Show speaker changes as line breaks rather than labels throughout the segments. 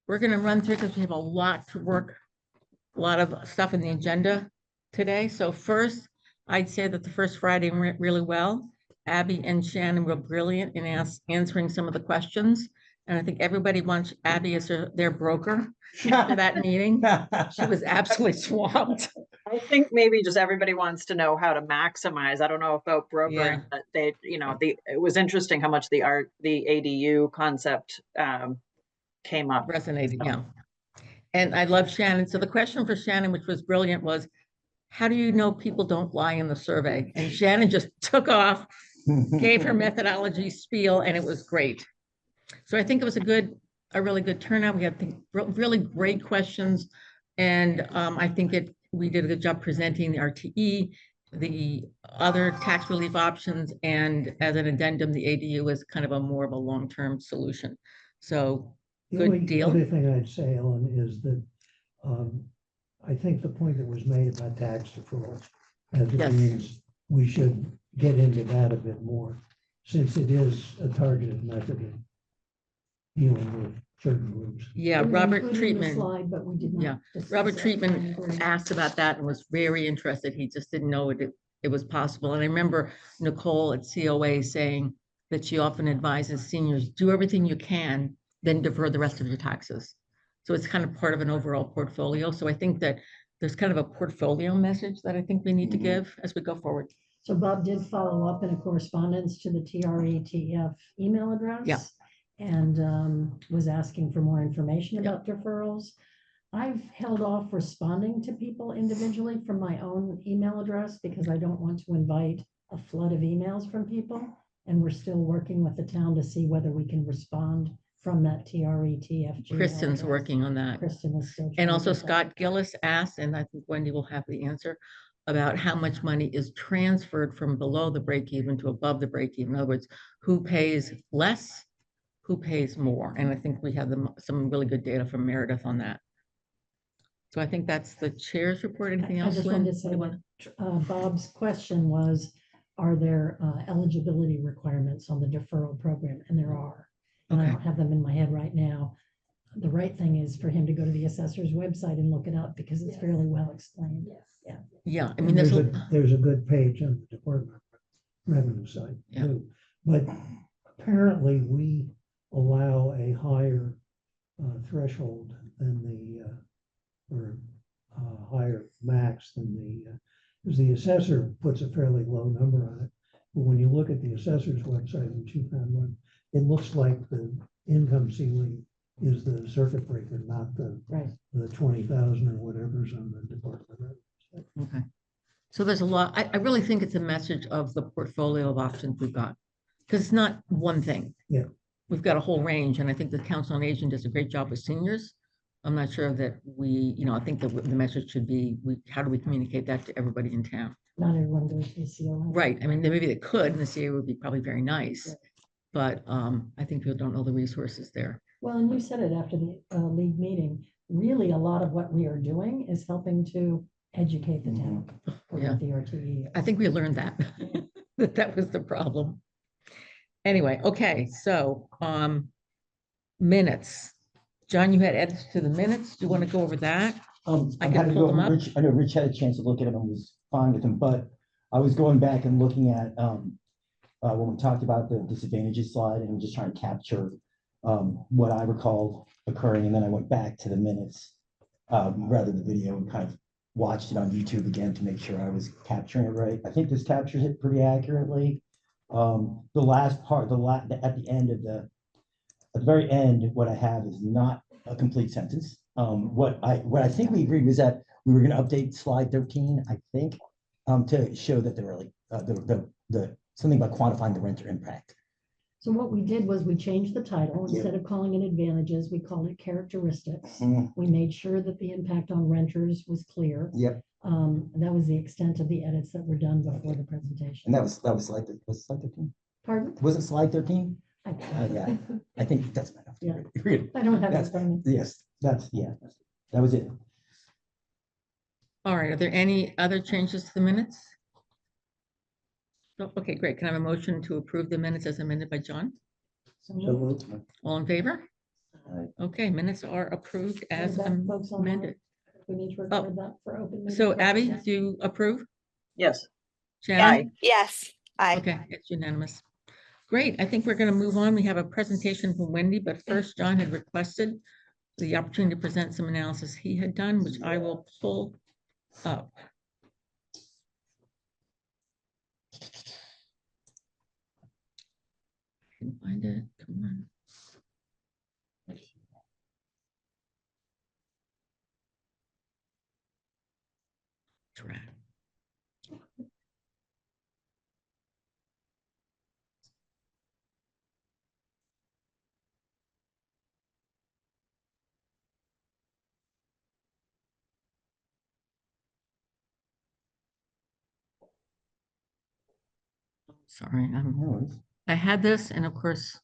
we're going to run through because we have a lot to work, a lot of stuff in the agenda today. So first, I'd say that the first Friday went really well. Abby and Shannon were brilliant in answering some of the questions. And I think everybody wants Abby as their broker for that meeting. She was absolutely swamped.
I think maybe just everybody wants to know how to maximize. I don't know about brokering,
Yeah.
but they, it was interesting how much the ADU concept came up.
Resonated, yeah. And I love Shannon. So the question for Shannon, which was brilliant, was how do you know people don't lie in the survey? And Shannon just took off, gave her methodology spiel, and it was great. So I think it was a really good turnout. We had really great questions. And I think we did a good job presenting the RTE, the other tax relief options, and as an addendum, the ADU is kind of more of a long-term solution. So
The only
good deal.
other thing I'd say, Ellen, is that I think the point that was made about tax deferral as it
Yes.
means we should get into that a bit more, since it is a targeted method of dealing with certain groups.
Yeah,
It was
Robert
included in the
Treatman.
slide, but we did not
Yeah,
discuss
Robert
it.
Treatman asked about that and was very interested. He just didn't know it was possible. And I remember Nicole at COA saying that she often advises seniors, do everything you can, then defer the rest of your taxes. So it's kind of part of an overall portfolio. So I think that there's kind of a portfolio message that I think we need to give as we go forward.
So Bob did follow up in a correspondence to the TRETF email address.
Yeah.
And was asking for more information about deferrals. I've held off responding to people individually from my own email address because I don't want to invite a flood of emails from people. And we're still working with the town to see whether we can respond from that TRETF.
Kristen's
address.
working on that.
Kristen is still.
And
trying to
also
get that.
Scott Gillis asked, and I think Wendy will have the answer, about how much money is transferred from below the break even to above the break even. In other words, who pays less, who pays more? And I think we have some really good data from Meredith on that. So I think that's the chair's report. Anything
I
else,
just
Lynn?
wanted to say that Bob's question was, are there eligibility requirements on the deferral program? And there are. And I
Okay.
don't have them in my head right now. The right thing is for him to go to the assessor's website and look it up because it's fairly well explained.
Yeah, I
And
mean,
there's a good page on the Department of Revenue site
Yeah.
too. But apparently we allow a higher threshold than or higher max than because the assessor puts a fairly low number on it. But when you look at the assessor's website, which you found one, it looks like the income ceiling is the circuit breaker, not the
Right.
20,000 or whatever's on the Department of Revenue site.
okay. So there's a lot. I really think it's a message of the portfolio of options we've got. Because it's not one thing.
Yeah.
We've got a whole range, and I think the Council on Aging does a great job with seniors. I'm not sure that I think that the message should be, how do we communicate that to everybody in town?
Not everyone goes to the COA.
Right, I mean, maybe they could, and the CA would be probably very nice.
Right.
But I think people don't know the resources there.
Well, and you said it after the league meeting. Really, a lot of what we are doing is helping to educate the town for
Yeah.
what the RTE is.
I think we learned that, that was the problem. Anyway, okay, so minutes. John, you had edits to the minutes. Do you want to go over that? I
I'm
can
happy to
pull
go,
them up.
Rich, I know Rich had a chance to look at them and was fine with them, but I was going back and looking at when we talked about the disadvantages slide and just trying to capture what I recall occurring, and then I went back to the minutes rather than the video and kind of watched it on YouTube again to make sure I was capturing it right. I think this captures it pretty accurately. The last part, at the very end, what I have is not a complete sentence. What I think we agreed was that we were going to update slide 13, I think, to show that there were like something about quantifying the renter impact.
So what we did was we changed the title.
Yeah.
Instead of calling it advantages, we called it characteristics.
Mhm.
We made sure that the impact on renters was clear.
Yep,
That was the extent of the edits that were done before the presentation.
and that was slide, was slide 13?
Pardon?
Was it slide 13?
I
Yeah, I think that's enough.
Yeah.
Read it.
I don't have
That's-
it from me.
Yes, that was it.
All right, are there any other changes to the minutes? No? Okay, great. Can I have a motion to approve the minutes as amended by John?
So
So moved.
All in favor? Okay, minutes are approved as
that, folks, on that?
amended.
We need to
Oh,
record that for open. meeting
So Abby,
purposes.
do you approve?
Yes.
Shannon?
Yes, aye.
Okay, it's unanimous. Great, I think we're gonna move on. We have a presentation from Wendy, but first John had requested the opportunity to present some analysis he had done, which I will pull up. Can find it, come on. Track. Sorry,
No worries.
I had this and of course,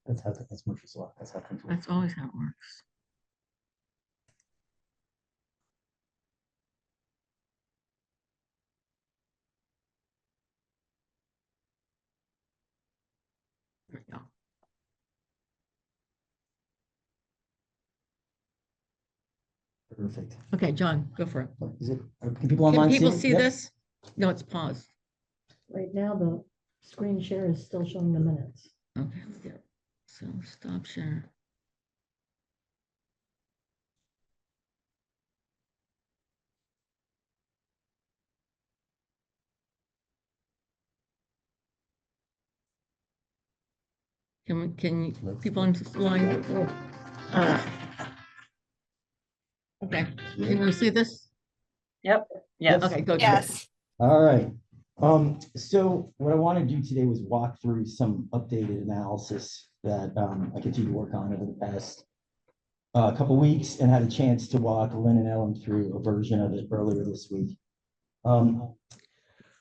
That's Murphy's Law. That's how things work.
that's always how it works. There we go.
Perfect.
Okay, John, go for it.
Is it, can people online
Can
see
people
it?
see
Yep.
this? No, it's paused.
Right now, the screen share is still showing the minutes.
Okay, yeah. So stop share. Can people on the line? Okay, can you see this?
Yep. Yes.
Okay, go.
Yes,
All right. So what I want to do today was walk through some updated analysis that I continue to work on over the past couple weeks and had a chance to walk Lynn and Ellen through a version of it earlier this week.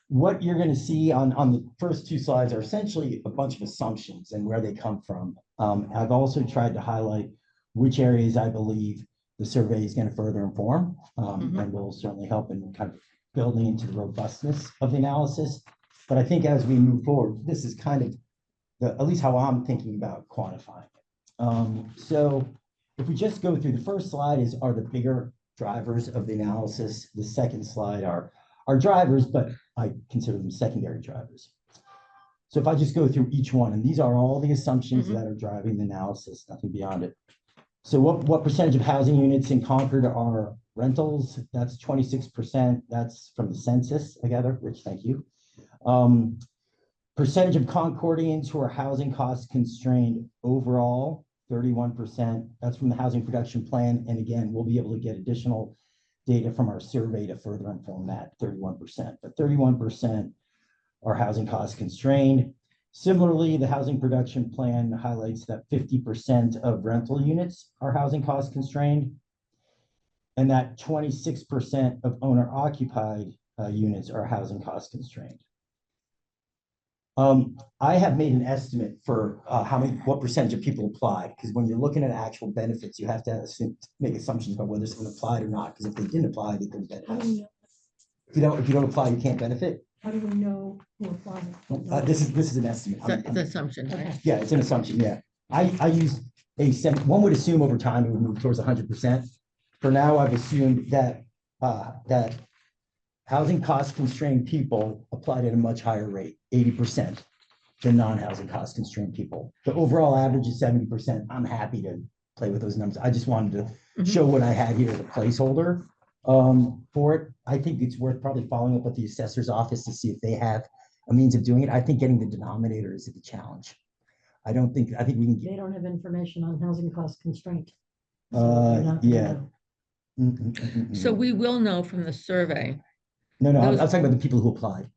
What you're going to see on the first two slides are essentially a bunch of assumptions and where they come from. I've also tried to highlight which areas I believe the survey is going to further inform and will certainly help in kind of building into the robustness of the analysis. But I think as we move forward, this is kind of at least how I'm thinking about quantifying it. So if we just go through the first slide are the bigger drivers of the analysis. The second slide are drivers, but I consider them secondary drivers. So if I just go through each one, and these are all the assumptions that are driving the analysis, nothing beyond it. So what percentage of housing units in Concord are rentals? That's 26%. That's from the census, I gather. Rich, thank you. Percentage of Concordians who are housing cost constrained overall, 31%. That's from the housing production plan. And again, we'll be able to get additional data from our survey to further inform that 31%. But 31% are housing cost constrained. Similarly, the housing production plan highlights that 50% of rental units are housing cost constrained, and that 26% of owner occupied units are housing cost constrained. I have made an estimate for what percentage of people applied, because when you're looking at actual benefits, you have to make assumptions about whether someone applied or not, because if they didn't apply, they couldn't
How do
benefit.
we know,
If you don't apply, you can't benefit.
how do we know who applied?
This is an estimate.
So it's an assumption, right?
Okay.
Yeah, it's an assumption, yeah. I use one would assume over time it would move towards 100%. For now, I've assumed that housing cost constrained people applied at a much higher rate, 80%, than non-housing cost constrained people. The overall average is 70%. I'm happy to play with those numbers. I just wanted to show what I had here as a placeholder for it. I think it's worth probably following up with the assessor's office to see if they have a means of doing it. I think getting the denominator is the challenge. I think we can get.
They don't have information on housing cost constraint. So they're not gonna
Yeah.
know.
So we will know from the survey.
No, I
those-
was talking about the people who applied.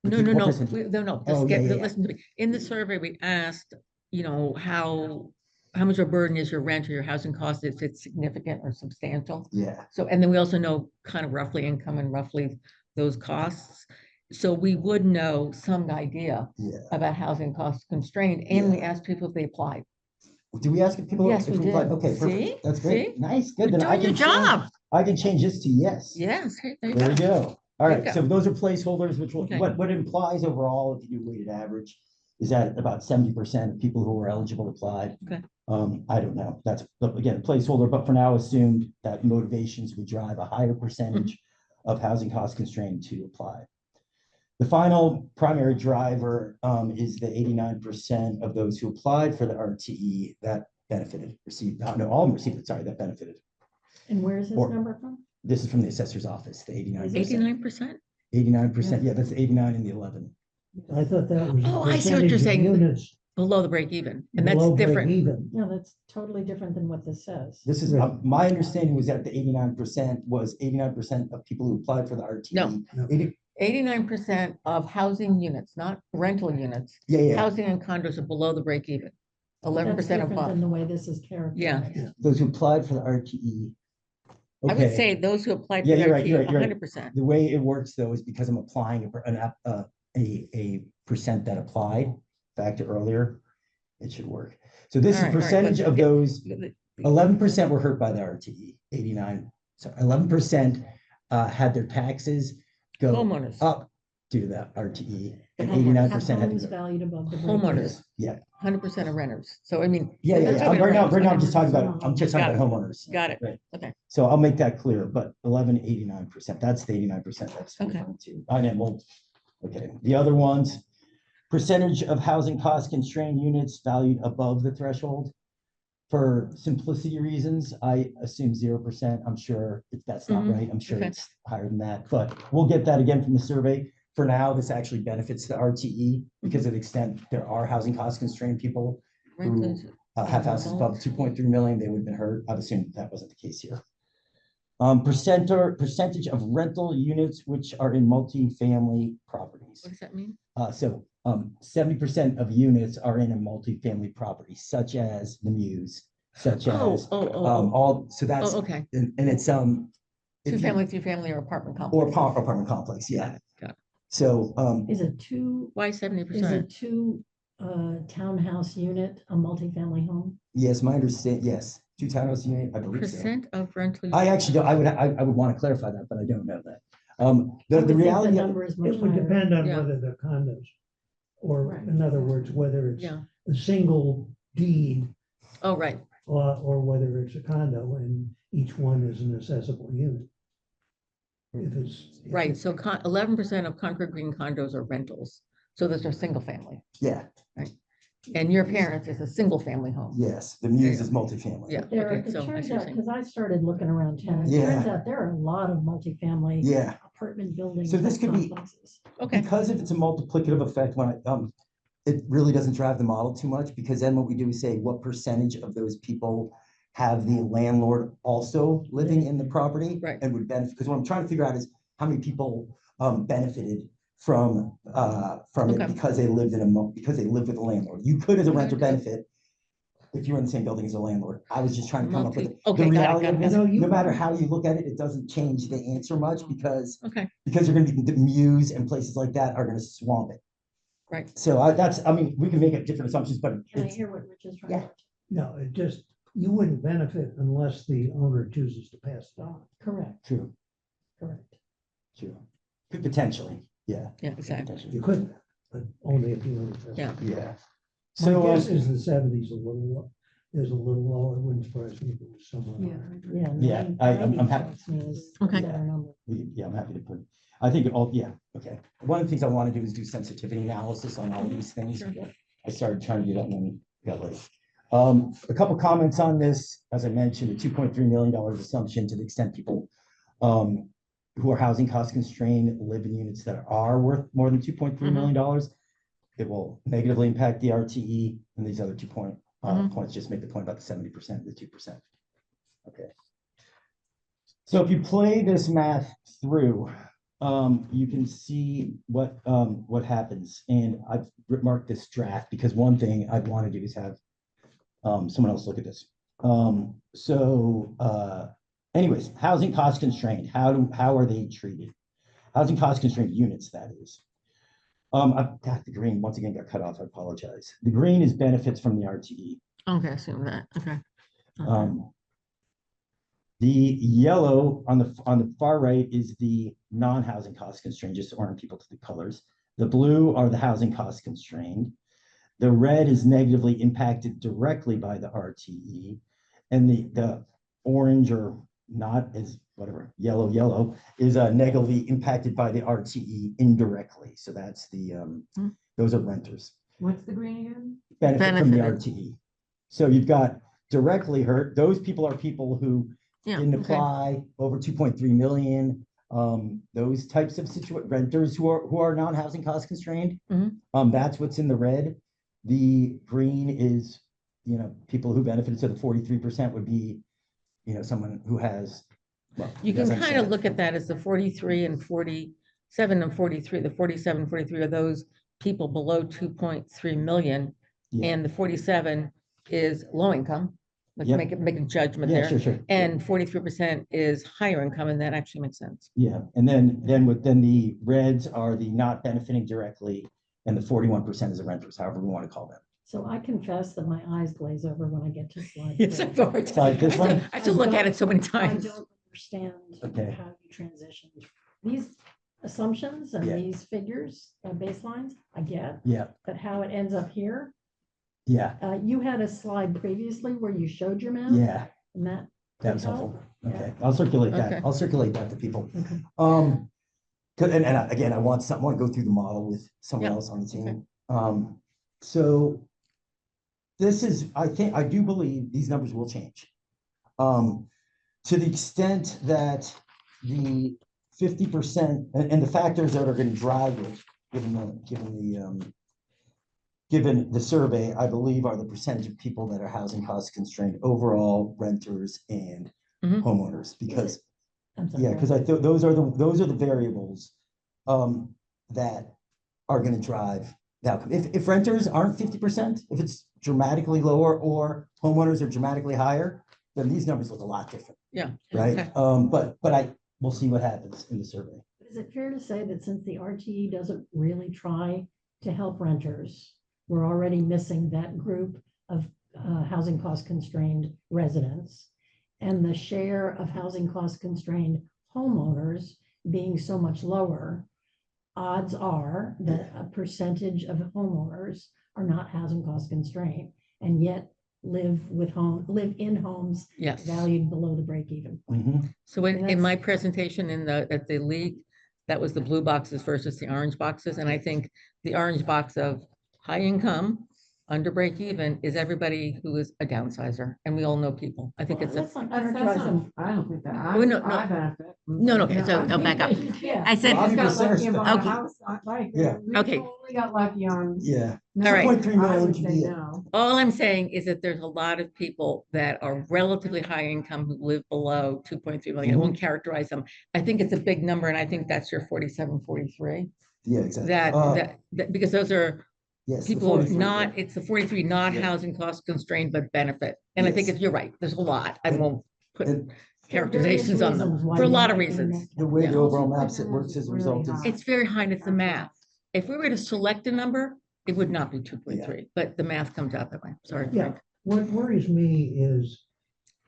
No,
What
no,
percentage?
no,
Oh,
just
yeah,
get,
yeah.
listen to me. In the survey, we asked, how much of a burden is your rent or your housing cost, if it's significant or substantial?
Yeah,
So, and then we also know kind of roughly income and roughly those costs. So we would know some idea
yeah.
about housing cost constrained, and we asked people if they applied.
Do we ask if people?
Yes,
if
we
applied?
did.
Okay,
See?
perfect. That's great.
See?
Nice,
You're
good. Then I
doing your
can change-
job.
I can change this to yes.
Yes, there you
There we
go.
go. All
There you
right,
go.
so those are placeholders, which
Okay.
what it implies overall, if you do weighted average, is that about 70% of people who are eligible applied.
Okay.
I don't know. That's, again, a placeholder, but for now assumed that motivations would drive a higher percentage of housing cost constraint to apply. The final primary driver is the 89% of those who applied for the RTE that benefited, received, no, all received it, sorry, that benefited.
And where is this
Or-
number from?
This is from the assessor's office, the 89%.
89%?
89%, yeah, that's 89 and the 11.
I thought that was. the
Oh, I see what you're
percentage of
saying.
Units
Below the break even, and that's
below break
different.
even.
No, that's totally different than what this says.
This is,
Right.
my understanding was that the 89% was 89% of people who applied for the RTE.
No.
No.
89% of housing units, not rental units,
Yeah, yeah,
housing and condos are below the break even. 11%
That's different
above.
than the way this is characterized.
those who applied for the RTE.
I would
Okay.
say those who applied for
Yeah,
the
you're right,
RTE,
you're right, you're right.
100%.
The way it works though is because I'm applying a percent that applied back to earlier, it should work. So this is
All right, all right,
percentage
but-
of those,
The-
11% were hurt by the RTE, 89, so 11% had their taxes go
Homeowners,
up due to that RTE, and
Homeowners.
89% had to
Homes
go.
valued above the. break
Homeowners.
even.
Yeah,
100% of renters. So I mean.
yeah, yeah,
that's
yeah.
even
Right now,
renters.
right now, I'm
Okay.
just talking about, I'm just talking
Got
about homeowners.
Got it.
Right.
Okay.
So I'll make that clear, but 11, 89%, that's the 89% that's
Okay.
referring to. I know, well, okay, the other ones, percentage of housing cost constrained units valued above the threshold. For simplicity reasons, I assume 0%. I'm sure if that's not
Mhm.
right, I'm sure
Okay.
it's higher than that, but we'll get that again from the survey. For now, this actually benefits the RTE because of the extent there are housing cost constrained people
Renters,
have houses above 2.3 million, they would have been hurt. I've assumed that wasn't the case here. Percentage of rental units which are in multifamily properties.
what does that mean?
70% of units are in a multifamily property, such as the Muse, such
Oh,
as
oh,
all, so that's,
oh, okay.
and it's if
Two
you-
family, three family or apartment
or
complex.
apartment complex, yeah.
Got it.
So
Is it two,
Why
is
70%?
it two townhouse unit, a multifamily home?
yes, my understand, yes, two townhouse unit, I believe so.
Percent of rental.
I actually don't, I would want to clarify that, but I don't know that.
I
The
would think the
reality,
number is much
It would
higher.
depend on
Yeah.
whether they're condos. Or
Right.
in other words, whether it's
Yeah.
a single deed
Oh, right.
or whether it's a condo and each one is an accessible unit. If it's. if
Right.
it's-
So 11% of Concord Green condos are rentals. So those are single family.
yeah,
And your parents is a single family home.
yes, the Muse is multifamily.
Yeah.
There,
Okay,
it
so I
turns
see what
out,
you're
because I started looking around town, it
Yeah.
turns out there are a lot of multifamily
Yeah,
apartment buildings.
So this
and
could be-
complexes.
Okay.
because if it's a multiplicative effect, when it really doesn't drive the model too much, because then what we do is say, what percentage of those people have the landlord also living in the property?
Right.
And would benefit, because what I'm trying to figure out is how many people benefited from it
Okay.
because they lived because they lived with a landlord. You could as a
Okay,
renter
okay.
benefit if you were in the same building as a landlord. I was just trying to come up with.
Okay, got it,
reality
got
of
it,
it is,
got it.
no matter how you look at it, it doesn't change the answer much because
Okay.
you're gonna be, the Muse and places like that are gonna swamp it.
Right.
So I mean, we can make up different assumptions, but
Can I
it's,
hear what Rich is trying
Yeah.
to?
No, it just, you wouldn't benefit unless the owner chooses to pass it on.
Correct,
true,
correct.
true. Could potentially, yeah.
Yeah, exactly.
You could, but only if you were. interested.
Yeah.
Yeah.
My
So,
guess is the seventies a little, is a little low. It wouldn't surprise me if it was somewhere.
Yeah,
around.
yeah.
Yeah,
90
I'm happy.
strikes me as
Okay.
a better number.
yeah, I'm happy to put, I think all, yeah, okay. One of the things I want to do is do sensitivity analysis on all these things.
Sure.
I started trying to do that and then got late. A couple comments on this, as I mentioned, a $2.3 million assumption to the extent people who are housing cost constrained live in units that are worth more than $2.3 million. It will negatively impact the RTE, and these other 2 points just make the point about the 70%, the 2%. Okay. So if you play this math through, you can see what happens. And I've marked this draft because one thing I'd want to do is have someone else look at this. Anyways, housing cost constrained, how are they treated? Housing cost constrained units, that is. I've got the green, once again, got cut off, I apologize. The green is benefits from the RTE.
Okay, assume that. Okay.
The yellow on the far right is the non-housing cost constrained, just to orient people to the colors. The blue are the housing cost constrained. The red is negatively impacted directly by the RTE. And the orange or not is whatever, yellow is negatively impacted by the RTE indirectly. So that's those are renters.
What's the green again?
Benefit from the
Benefited.
RTE. So you've got directly hurt. Those people are people who
Yeah,
didn't
okay.
apply, over 2.3 million. Those types of renters who are non-housing cost constrained.
Mhm.
That's what's in the red. The green is, people who benefited. So the 43% would be, someone who has. Well,
You
guys
can kind of
understand.
look at that as the 43 and 47 and 43, the 47, 43 are those people below 2.3 million.
Yeah.
And the 47 is low income. Let's
Yep.
make a judgment
Yeah,
there.
sure.
And 43% is higher income, and that actually makes sense.
Yeah, and then the reds are the not benefiting directly, and the 41% is the renters, however we want to call them.
So I confess that my eyes glaze over when I get to slide.
Yes,
three.
I've already-
Slide this one?
I have to look at it so many
I
times.
don't understand
Okay.
how you transitioned. These assumptions and
Yeah.
these figures, baselines, I get,
Yeah,
but how it ends up here,
yeah,
you had a slide previously where you showed your map.
yeah,
And that.
that was
could help.
helpful. Okay, I'll circulate that.
Okay.
I'll circulate that to people.
Okay.
Again, I want to go through the model with someone
Yeah,
else on the
okay.
team. So I do believe these numbers will change. To the extent that the 50% and the factors that are going to drive it, given the survey, I believe are the percentage of people that are housing cost constrained, overall renters and
Mhm.
homeowners, because
I'm sorry.
yeah, because I thought those are the variables that are going to drive the outcome. If renters aren't 50%, if it's dramatically lower or homeowners are dramatically higher, then these numbers look a lot different.
Yeah.
Right.
Okay.
But we'll see what happens in the survey.
Is it fair to say that since the RTE doesn't really try to help renters, we're already missing that group of housing cost constrained residents? And the share of housing cost constrained homeowners being so much lower, odds are that a percentage of homeowners are not housing cost constrained and yet live in homes
Yes.
valued below the break even point.
Mhm.
So in
That's-
my presentation at the league, that was the blue boxes versus the orange boxes. And I think the orange box of high income, under break even is everybody who is a downsizer. And we all know people. I think it's a,
Let's not
That's
characterize
not,
them.
I don't think that,
Oh, no, no.
I benefit.
No, no, okay, so
I
no, back up.
Yeah.
I said,
just got lucky about a
Okay.
house, like,
Yeah.
we
Okay.
totally got lucky on.
Yeah.
No,
All right.
2.3
I
million
would
can
say
be it.
no.
all I'm saying is that there's a lot of people that are relatively high income who live below 2.3 million. I won't characterize them. I think it's a big number, and I think that's your 47, 43.
Yeah, exactly.
That because those are
Yes, the
people who are
43,
not, it's the 43 not
Yeah.
housing cost constrained, but benefit. And I think
Yes.
you're right, there's a lot. I
And-
won't put
and-
characterizations on them
Reasons why
for a
you
lot of
might be
reasons.
net
The way
Yeah.
the overall
2.3
maps, it works as a
really
result is.
high.
It's very high, and it's the math. If we were to select a number, it would not be 2.3, but the math comes out that way. Sorry,
Yeah.
Frank.
What worries me is,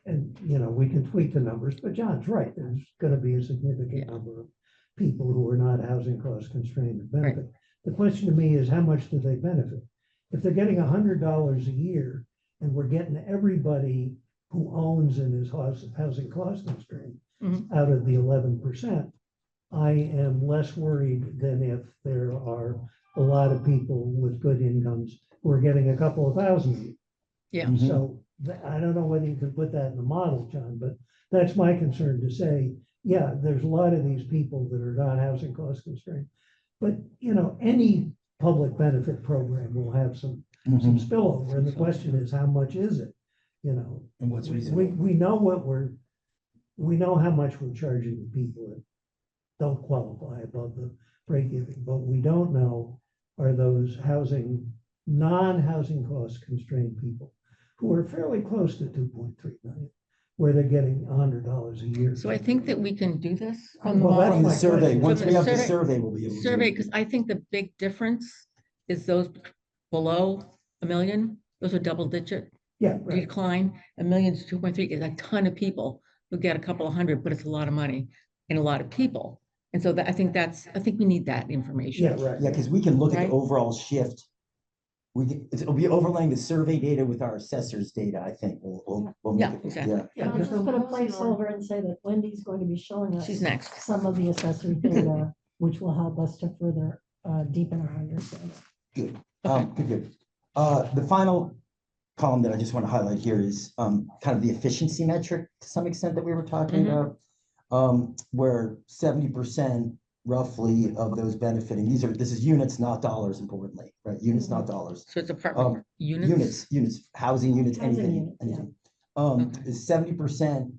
and we can tweak the numbers, but John's right, there's gonna be a significant
Yeah.
number of people who are not housing cost constrained and
Right.
benefit. The question to me is, how much do they benefit? If they're getting $100 a year and we're getting everybody who owns and is housing cost constrained
Mhm.
out of the 11%, I am less worried than if there are a lot of people with good incomes who are getting a couple of thousand a year.
Yeah.
Mhm.
So I don't know whether you can put that in the model, John, but that's my concern to say, yeah, there's a lot of these people that are not housing cost constrained. But, any public benefit program will have some
Mhm.
spillover. And the question is, how much is it?
And what's
We,
reasonable?
we know we know how much we're charging the people that don't qualify above the break even, but we don't know are those non-housing cost constrained people who are fairly close to 2.3 million, where they're getting $100 a year.
So I think that we can do this from the
Well, that's
From
model.
the
my
survey,
question.
once
From
we
the
have the
survey-
survey, we'll be able to.
Survey, because I think the big difference is those below a million, those are double digit
Yeah, right.
decline. A million to 2.3 is a ton of people who get a couple of hundred, but it's a lot of money and a lot of people. And so I think we need that information.
Yeah, right.
Yeah, because we can look at
Right.
the overall shift it'll be overlaying the survey data with our assessors data, I think. We'll make
Yeah,
it-
exactly.
yeah.
Yeah, I'll just put a placeholder and say that Wendy's going to be showing us
She's next.
some of the assessor data, which will help us to further deepen our understanding.
Good. The final column that I just want to highlight here is kind of the efficiency metric to some extent that we were talking
Mhm.
about. Where 70% roughly of those benefiting, this is units, not dollars, importantly, right? Units, not dollars.
So it's apartment
Units, housing units,
Housing
anything,
units, yeah.
anything.
Okay.
Is 70%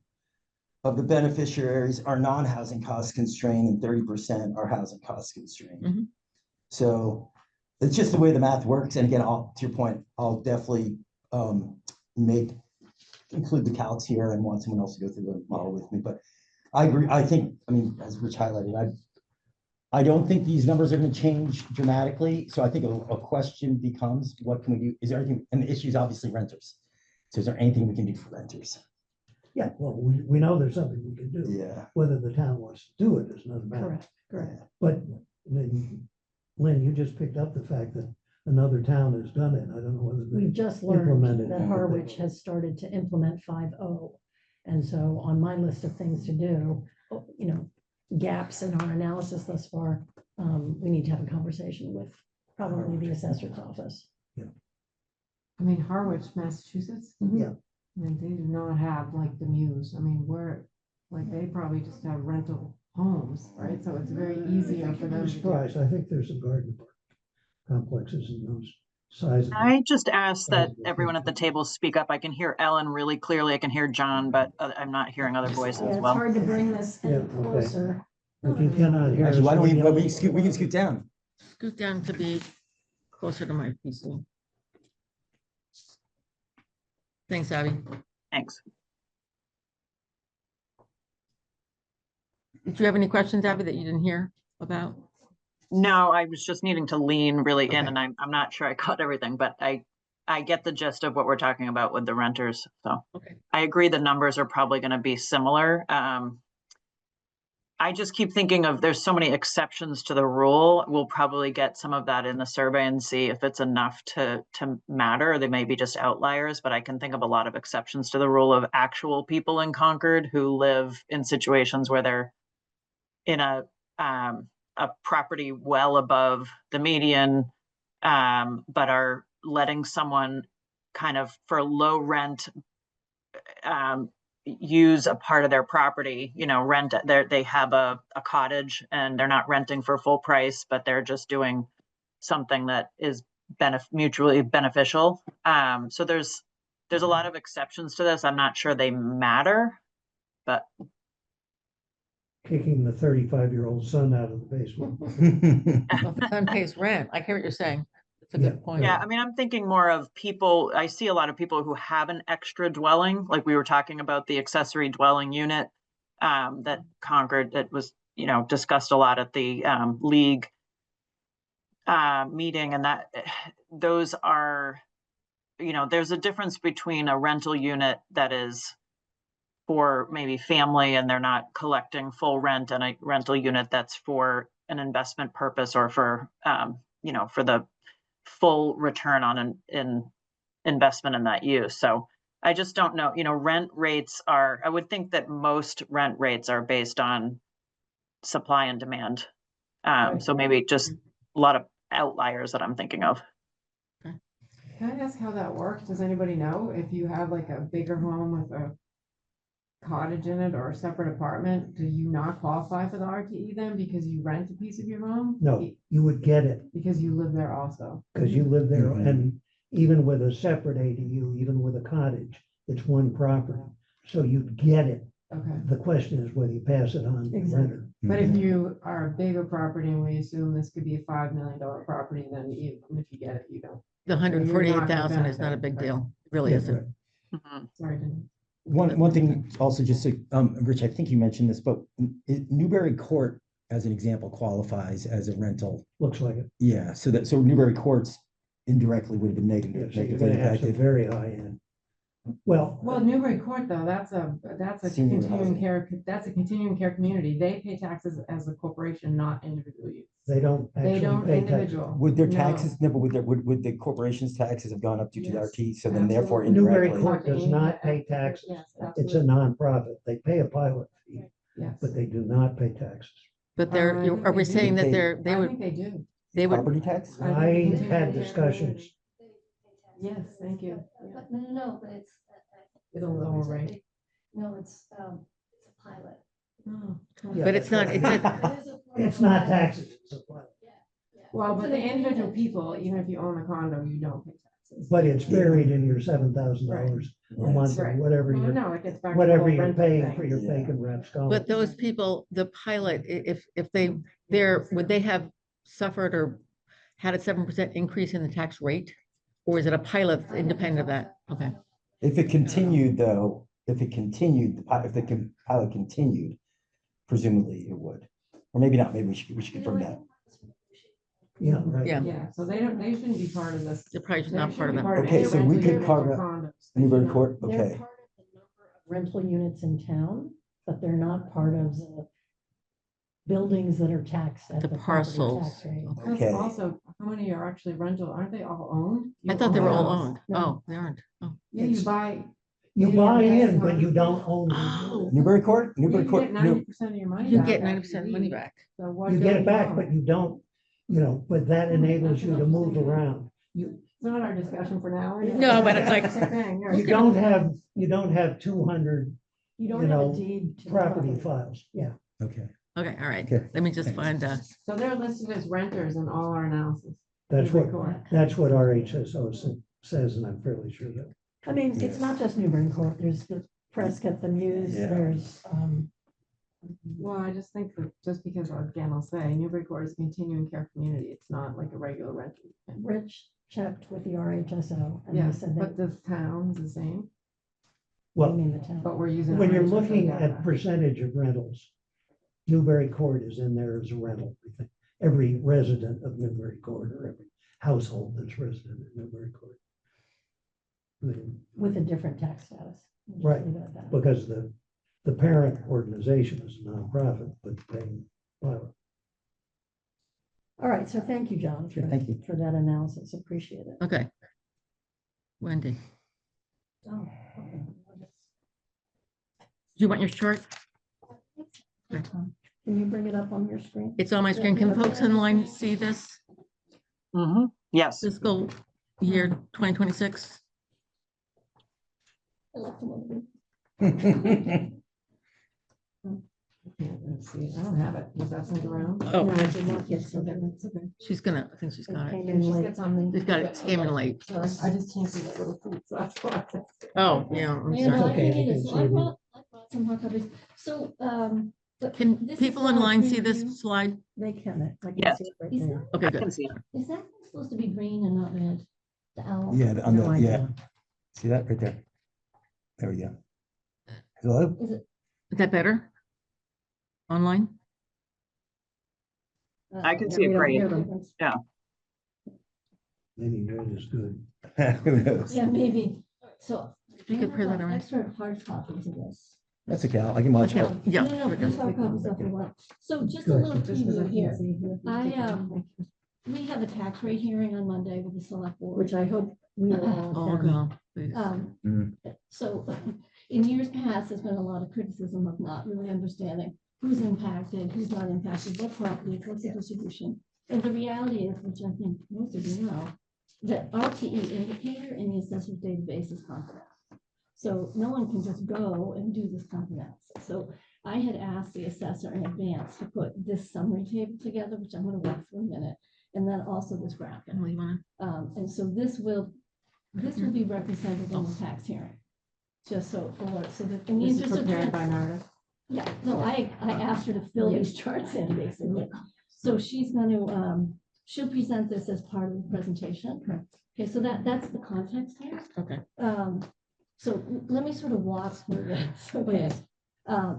of the beneficiaries are non-housing cost constrained and 30% are housing cost constrained.
Mhm.
So it's just the way the math works. And again, to your point, I'll definitely include the calcs here and want someone else to go through the model with me. But I agree. I think, I mean, as Rich highlighted, I don't think these numbers are going to change dramatically. So I think a question becomes, what can we do? Is there anything, and the issue is obviously renters. So is there anything we can do for renters?
Yeah, well, we know there's something we can do.
Yeah.
Whether the town wants to do it is another matter.
Correct, correct.
But then, Lynn, you just picked up the fact that another town has done it. I don't know whether
We've
they,
just
Implemented
learned that
it.
Harwich has started to implement 5.0. And so on my list of things to do, gaps in our analysis thus far, we need to have a conversation with probably the assessor's office.
I mean, Harwich, Massachusetts.
Yeah.
I mean, they do not have like the Muse. I mean, they probably just have rental homes, right? So it's very easier for
I'm
them to
surprised. I think there's some garden park complexes in those sizes.
I just asked that
Sizable
everyone at the
people.
table speak up. I can hear Ellen really clearly. I can hear John, but I'm not hearing other voices
Yeah, it's
well.
hard to bring this
Yeah,
in
okay.
closer.
If you cannot hear.
Actually,
us,
why don't
yell.
we can scoot down.
Scoot down to be closer to my PC. Thanks, Abby.
Thanks.
Did you have any questions, Abby, that you didn't hear about?
No, I was just needing to lean really in,
Okay.
and I'm not sure I caught everything, but I get the gist of what we're talking about with the renters. So
Okay.
I agree the numbers are probably going to be similar. I just keep thinking of there's so many exceptions to the rule. We'll probably get some of that in the survey and see if it's enough to matter. They may be just outliers, but I can think of a lot of exceptions to the rule of actual people in Concord who live in situations where they're in a property well above the median, but are letting someone kind of for low rent use a part of their property, rent they have a cottage and they're not renting for full price, but they're just doing something that is mutually beneficial. So there's a lot of exceptions to this. I'm not sure they matter, but
Kicking the 35-year-old son out of the basement.
Well, if the son pays rent, I hear what you're saying. It's a
Yeah,
good point.
yeah, I mean, I'm thinking more of people, I see a lot of people who have an extra dwelling, like we were talking about the accessory dwelling unit that Concord, that was, discussed a lot at the league meeting, and that those are, there's a difference between a rental unit that is for maybe family and they're not collecting full rent, and a rental unit that's for an investment purpose or for, for the full return on an investment in that use. So I just don't know, rent rates I would think that most rent rates are based on supply and demand. So maybe just a lot of outliers that I'm thinking of.
Can I ask how that works? Does anybody know if you have like a bigger home with a cottage in it or a separate apartment, do you not qualify for the RTE then because you rent a piece of your home?
No, you would get it
Because you live there also.
because you live there,
Mhm.
and even with a separate ADU, even with a cottage, it's one property. So you'd get it.
Okay.
The question is whether you pass it on to the
Exactly.
renter.
But if you are a bigger property and we assume this could be a $5 million property, then even if you get it, you don't.
The
not gonna
148,000 is not a
benefit,
big
right?
deal. It really
Yeah,
isn't.
right.
Mhm.
Sorry, Denise.
One thing also just to, Rich, I think you mentioned this, but Newbury Court, as an example, qualifies as a rental.
Looks like it.
Yeah, so Newbury Courts indirectly would have been
Yeah, so you're
negatively
gonna have some
impacted.
very high end. Well,
Well, Newbury Court though, that's a
Senior
continuing
housing.
care, that's a continuing care community. They pay taxes as a corporation, not individual use.
They don't
They
actually
don't
pay taxes.
individual.
Would their
No.
taxes, no, but would the corporation's taxes have gone up due to the
Yes,
RT? So then therefore
absolutely.
Newbury
indirectly.
Court does not pay taxes.
Yes,
It's a
absolutely.
nonprofit. They pay a pilot fee,
Yes.
but they do not pay taxes.
But they're,
I
you-
think
are we
they do.
saying that
They-
they
I
would,
think they do.
they would,
Property tax?
I
I
think they
had
do.
discussions.
Yes, thank you. Yeah.
But no, but it's.
It's a lower rate.
No, it's a pilot.
Oh,
Yeah,
but it's not, it's a-
It's not taxes. It's a pilot.
Well, but the individual people, even if you own a condo, you don't pay taxes.
But it's buried in your $7,000 a
Right.
month or
Right.
whatever
Well,
you're,
no, it gets back. to the
whatever
whole
you're
rental
paying
thing.
for your
Yeah.
vacant reps.
but those people, the pilot, if would they have suffered or had a 7% increase in the tax rate? Or is it a pilot independent of that? Okay,
If it continued though, if the pilot continued, presumably it would. Or maybe not, maybe we should confirm that.
Yeah, right.
yeah,
Yeah, so they shouldn't be part of this.
they're probably
They
not part of
shouldn't be
that.
part of
Okay,
any
so we
rental
could
unit
carve
or
out
condos.
Newbury
No.
Court,
They're
okay.
part of the number of rental units in town, but they're not part of the buildings that are taxed at
The
the property
parcels.
tax rate.
Plus
Okay.
also, how many are actually rental? Aren't they all owned?
I
You
thought they
own
were
a
all
house.
owned.
No.
Oh, they aren't. Oh,
Yeah, you buy.
You
Yeah,
buy
that's
in, but
how-
you don't own.
Oh.
Newbury Court,
You
Newbury Court,
get 90% of your money.
you
back
get
after
90% money
leave.
back.
So what
You
don't
get it back,
own?
but you don't, but that enables you to move around. You,
It's not our discussion for now. is it?
No, but it's like-
Same thing, yeah.
you don't have 200
You don't
you
have
know,
a deed to the
property files. Yeah.
okay.
Okay, all right.
Okay.
Let me just find,
So they're listed as renters in all our analysis.
That's
Newbury
what,
Court.
that's what RHSO says, and I'm fairly sure that.
I mean, it's
Yes.
not just Newbury Court, there's the Prescott, the Muse,
Yeah.
there's,
Well, I just think that just because, again, I'll say Newbury Court is a continuing care community. It's not like a regular rental.
Rich checked with the RHSO and
Yeah,
they said
but
that,
the town's the same,
I
Well,
mean, the town.
but we're using.
when you're
RHSO
looking
data.
at percentage of rentals, Newbury Court is in there as a rental. I think. Every resident of Newbury Court or every household that's resident in Newbury Court. I mean,
With a different tax status. We'll just
Right.
leave it at that.
because the parent organization is a nonprofit, but paying pilot.
All right, so thank you, John,
Sure, thank you.
for that analysis, appreciate it.
okay. Wendy,
Oh, okay.
do you want your chart?
Can you bring it up on your screen?
It's on my screen. Can folks online see this
Yes,
fiscal year 2026?
Let's see, I don't have it. Was that sent around?
Oh.
No, I did not get so
Okay,
that.
that's okay.
She's gonna, I think she's got it.
Came in late.
She's got it, came in late.
Sorry, I just can't see that little feet, so that's why.
Oh, yeah, I'm
You know,
sorry.
I
okay,
think
I
it
can
is.
see
I
it.
brought some hard copies. So, but
Can
this is
people
all a
online see
preview.
this slide?
They can. I can
Yes.
see it right
Is
there.
Okay,
I
good.
can see it.
Is that supposed to be green and not red? The owl?
Yeah, on
No
the,
idea.
yeah. See that right there? There we go. Hello?
Is it?
Is that better? Online?
I can
uh,
see it
We don't
great.
hear them.
Maybe red is good.
Who knows?
Yeah, maybe. So.
You
I
could
have
print that
got
around.
extra hard copies of this.
That's okay, I can watch it.
Okay, yeah.
No, no,
we're
these
good.
hard copies of the one. So just a
Good.
little
Just 'cause I
preview
can't
here.
see who-
We have a tax rate hearing on Monday with the select board.
Which I hope we will all
Oh,
attend.
God, please.
Mhm.
So in years past, there's been a lot of criticism of not really understanding who's impacted, who's not impacted, what property, what's the distribution. And the reality is, which I think most of you know, that RTE indicator in the assessor's database is confidential. So no one can just go and do this confidential. So I had asked the assessor in advance to put this summary table together, which I'm gonna walk through in a minute, and then also this graphic.
Emily, you wanna?
And so this will be represented in the tax hearing. Just so, so that, in the
This is
interest of
prepared
time-
by Meredith.
yeah, no, I asked her to fill these charts in, basically. So she's gonna, she'll present this as part of the presentation. Okay, so that's the context here.
Okay.
So let me sort of walk through this, okay?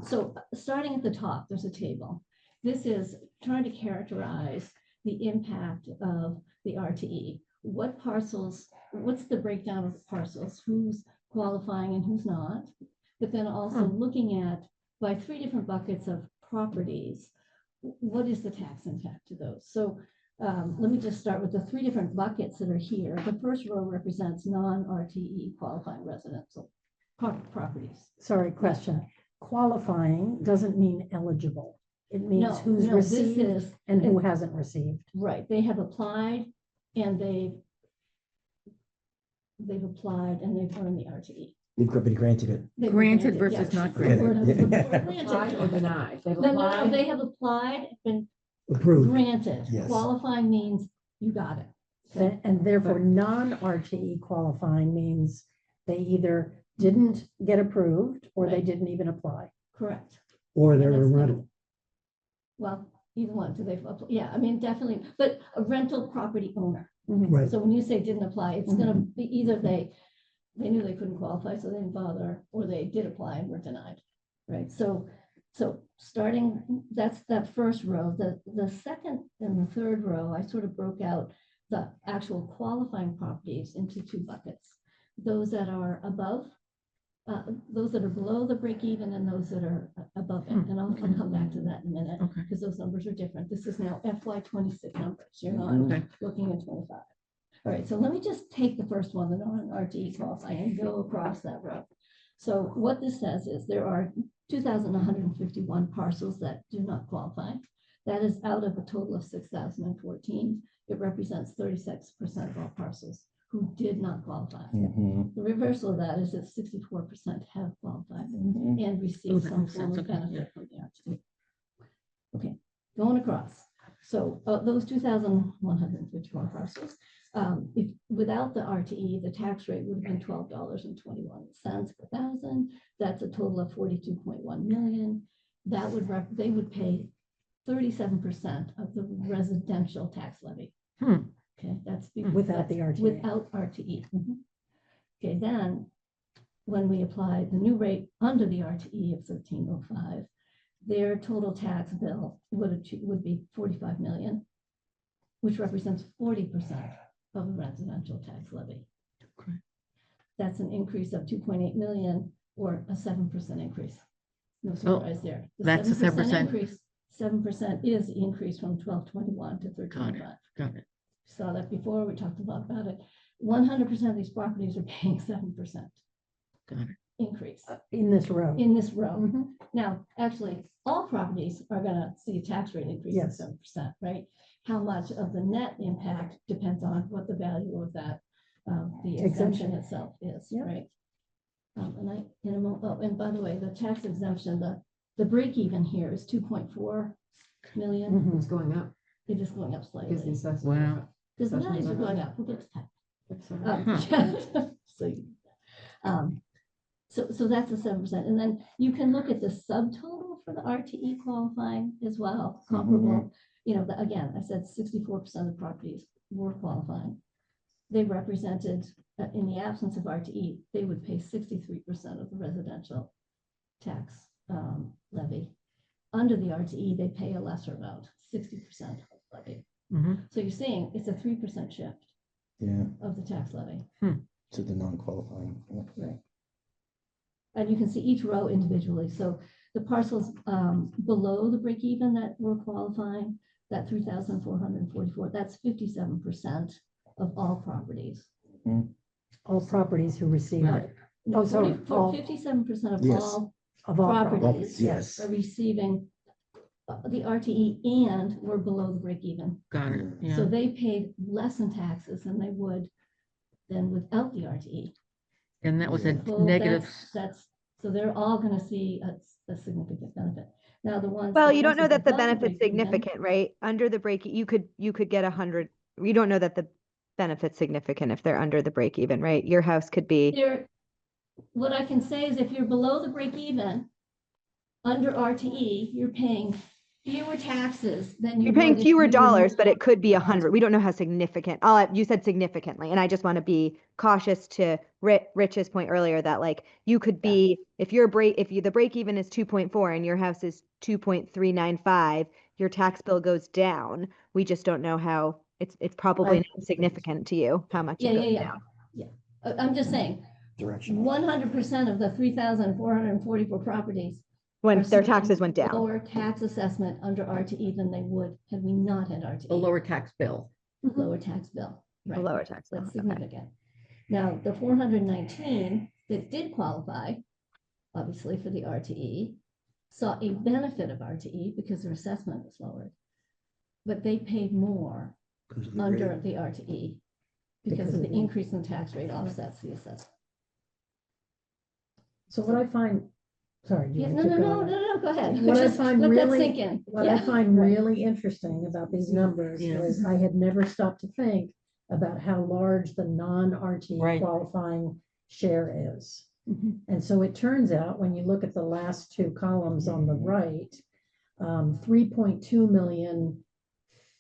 So starting at the top, there's a table. This is trying to characterize the impact of the RTE. What parcels, what's the breakdown of the parcels, who's qualifying and who's not? But then also looking at, by 3 different buckets of properties, what is the tax impact to those? So let me just start with the three different buckets that are here. The first row represents non-RTE qualifying residential properties.
Sorry, question. Qualifying doesn't mean eligible. It means
No,
who's
no, this
received
is,
and who hasn't received.
right, they have applied and they've applied and they've earned the RTE.
They've been granted it.
They were
Granted
yeah.
versus not
The word-
granted.
the word
Applied or
granted.
denied? They've
No, no, no,
applied?
they have applied, been
Approved.
granted.
Yes.
Qualifying means you got it.
And therefore, non-RTE qualifying means they either didn't get approved or they
Right.
didn't even apply.
Correct.
Or they're a
That's the-
rental.
Well, either one, do they, yeah, I mean, definitely, but a rental property owner.
Right.
So when you say didn't apply, it's gonna be either they knew they couldn't qualify, so they didn't bother, or they did apply and were denied, right? So starting, that's that first row. The second and the third row, I sort of broke out the actual qualifying properties into two buckets. Those that are above, those that are below the break even and those that are above it. And I'll come back to that in a minute,
Okay.
because those numbers are different. This is now FY 26 numbers. You're not
Okay.
looking at 25. All right, so let me just take the first one, the non-RTE qualifying, and go across that row. So what this says is there are 2,151 parcels that do not qualify. That is out of a total of 6,014. It represents 36% of all parcels who did not qualify.
Mhm.
The reversal of that is that 64% have qualified
Mhm.
and
Oh,
received
that
some
makes
form
sense.
of
Okay,
benefit from the RTE. Okay, going across. So those 2,151 parcels, if without the RTE, the tax rate would have been $12.21 per thousand. That's a total of 42.1 million. That would they would pay 37% of the residential tax levy.
Hmm.
Okay, that's
Without the
that's
RTE.
Without RTE. Okay, then when we apply the new rate under the RTE of 1305, their total tax bill would be 45 million, which represents 40% of the residential tax levy.
Okay.
That's an increase of 2.8 million or a 7% increase. No surprise there. The
that's a 7%.
increase. 7% is the increase from 1221 to 1305.
Got it.
Saw that before, we talked a lot about it. 100% of these properties are paying 7%
Got it.
increase
In this row.
in this row.
Mhm.
Now, actually, all properties are gonna see a tax rate increase of
Yes.
7%, right? How much of the net impact depends on what the value of that, the exemption
Exemption.
itself is,
Yeah.
right? And by the way, the tax exemption, the break even here is 2.4 million.
Mhm.
It's going up
It is going up
because the
slightly.
assessment.
Wow.
Because the
assessments
values are
are
going
high.
up. We'll get to that.
That's
So that's a 7%. And then you can look at the subtotal for the RTE qualifying as well, comparable. You know, again, I said 64% of properties were qualifying. They represented, in the absence of RTE, they would pay 63% of the residential tax levy. Under the RTE, they pay a lesser amount, 60% of levy.
Mhm.
So you're seeing it's a 3% shift
Yeah,
of the tax levy.
to the non-qualifying. Yeah.
Right. And you can see each row individually. So the parcels below the break even that were qualifying, that 3,444, that's 57% of all properties.
All properties who received
Yeah.
it. Oh, sorry, all-
57% of
Yes.
all
Of all
properties.
properties,
Yes.
are receiving the RTE and were below the break even.
Got it.
So
Yeah.
they paid less in taxes than they would than without the RTE.
And that was a
So
negative.
so they're all gonna see a significant benefit. Now, the ones.
Well,
the
you don't
ones
know that the
above
benefit's
break even-
significant, right? Under the break, you could get 100, you don't know that the benefit's significant if they're under the break even, right? Your house could be,
What I can say is if you're below the break even, under RTE, you're paying fewer taxes than you
you're paying
would if
fewer
you
dollars,
were-
but it could be 100. We don't know how significant. You said significantly, and I just want to be cautious to Rich's point earlier that like you could be, if the break even is 2.4 and your house is 2.395, your tax bill goes down. We just don't know how, it's probably
Right.
not significant to you, how much
Yeah,
it goes
yeah,
down.
yeah. I'm just saying,
Direction.
100% of the 3,444 properties
when
are
their
seeing
taxes went down.
Lower tax assessment under RTE than they would had we not had
A
RTE.
lower tax bill.
Lower tax bill.
A
Right.
lower tax bill.
That's
Okay.
significant. Now, the 419 that did qualify, obviously for the RTE, saw a benefit of RTE because their assessment was lowered. But they paid more
'cause of the
under
rate.
the RTE
Because
because of
of
the
the-
increase in tax rate offsets the assessment.
So what I find, sorry. do you
Yeah,
want
no,
to
no,
keep
no,
going?
no, no, go ahead.
What I
Just
find
let that
really-
sink in.
What I
Yeah.
find
Right.
really interesting about these numbers
Yeah.
is I had never stopped to think about how large the non-RT
Right.
qualifying share is.
Mhm.
And so it turns out, when you look at the last two columns on the right, 3.2 million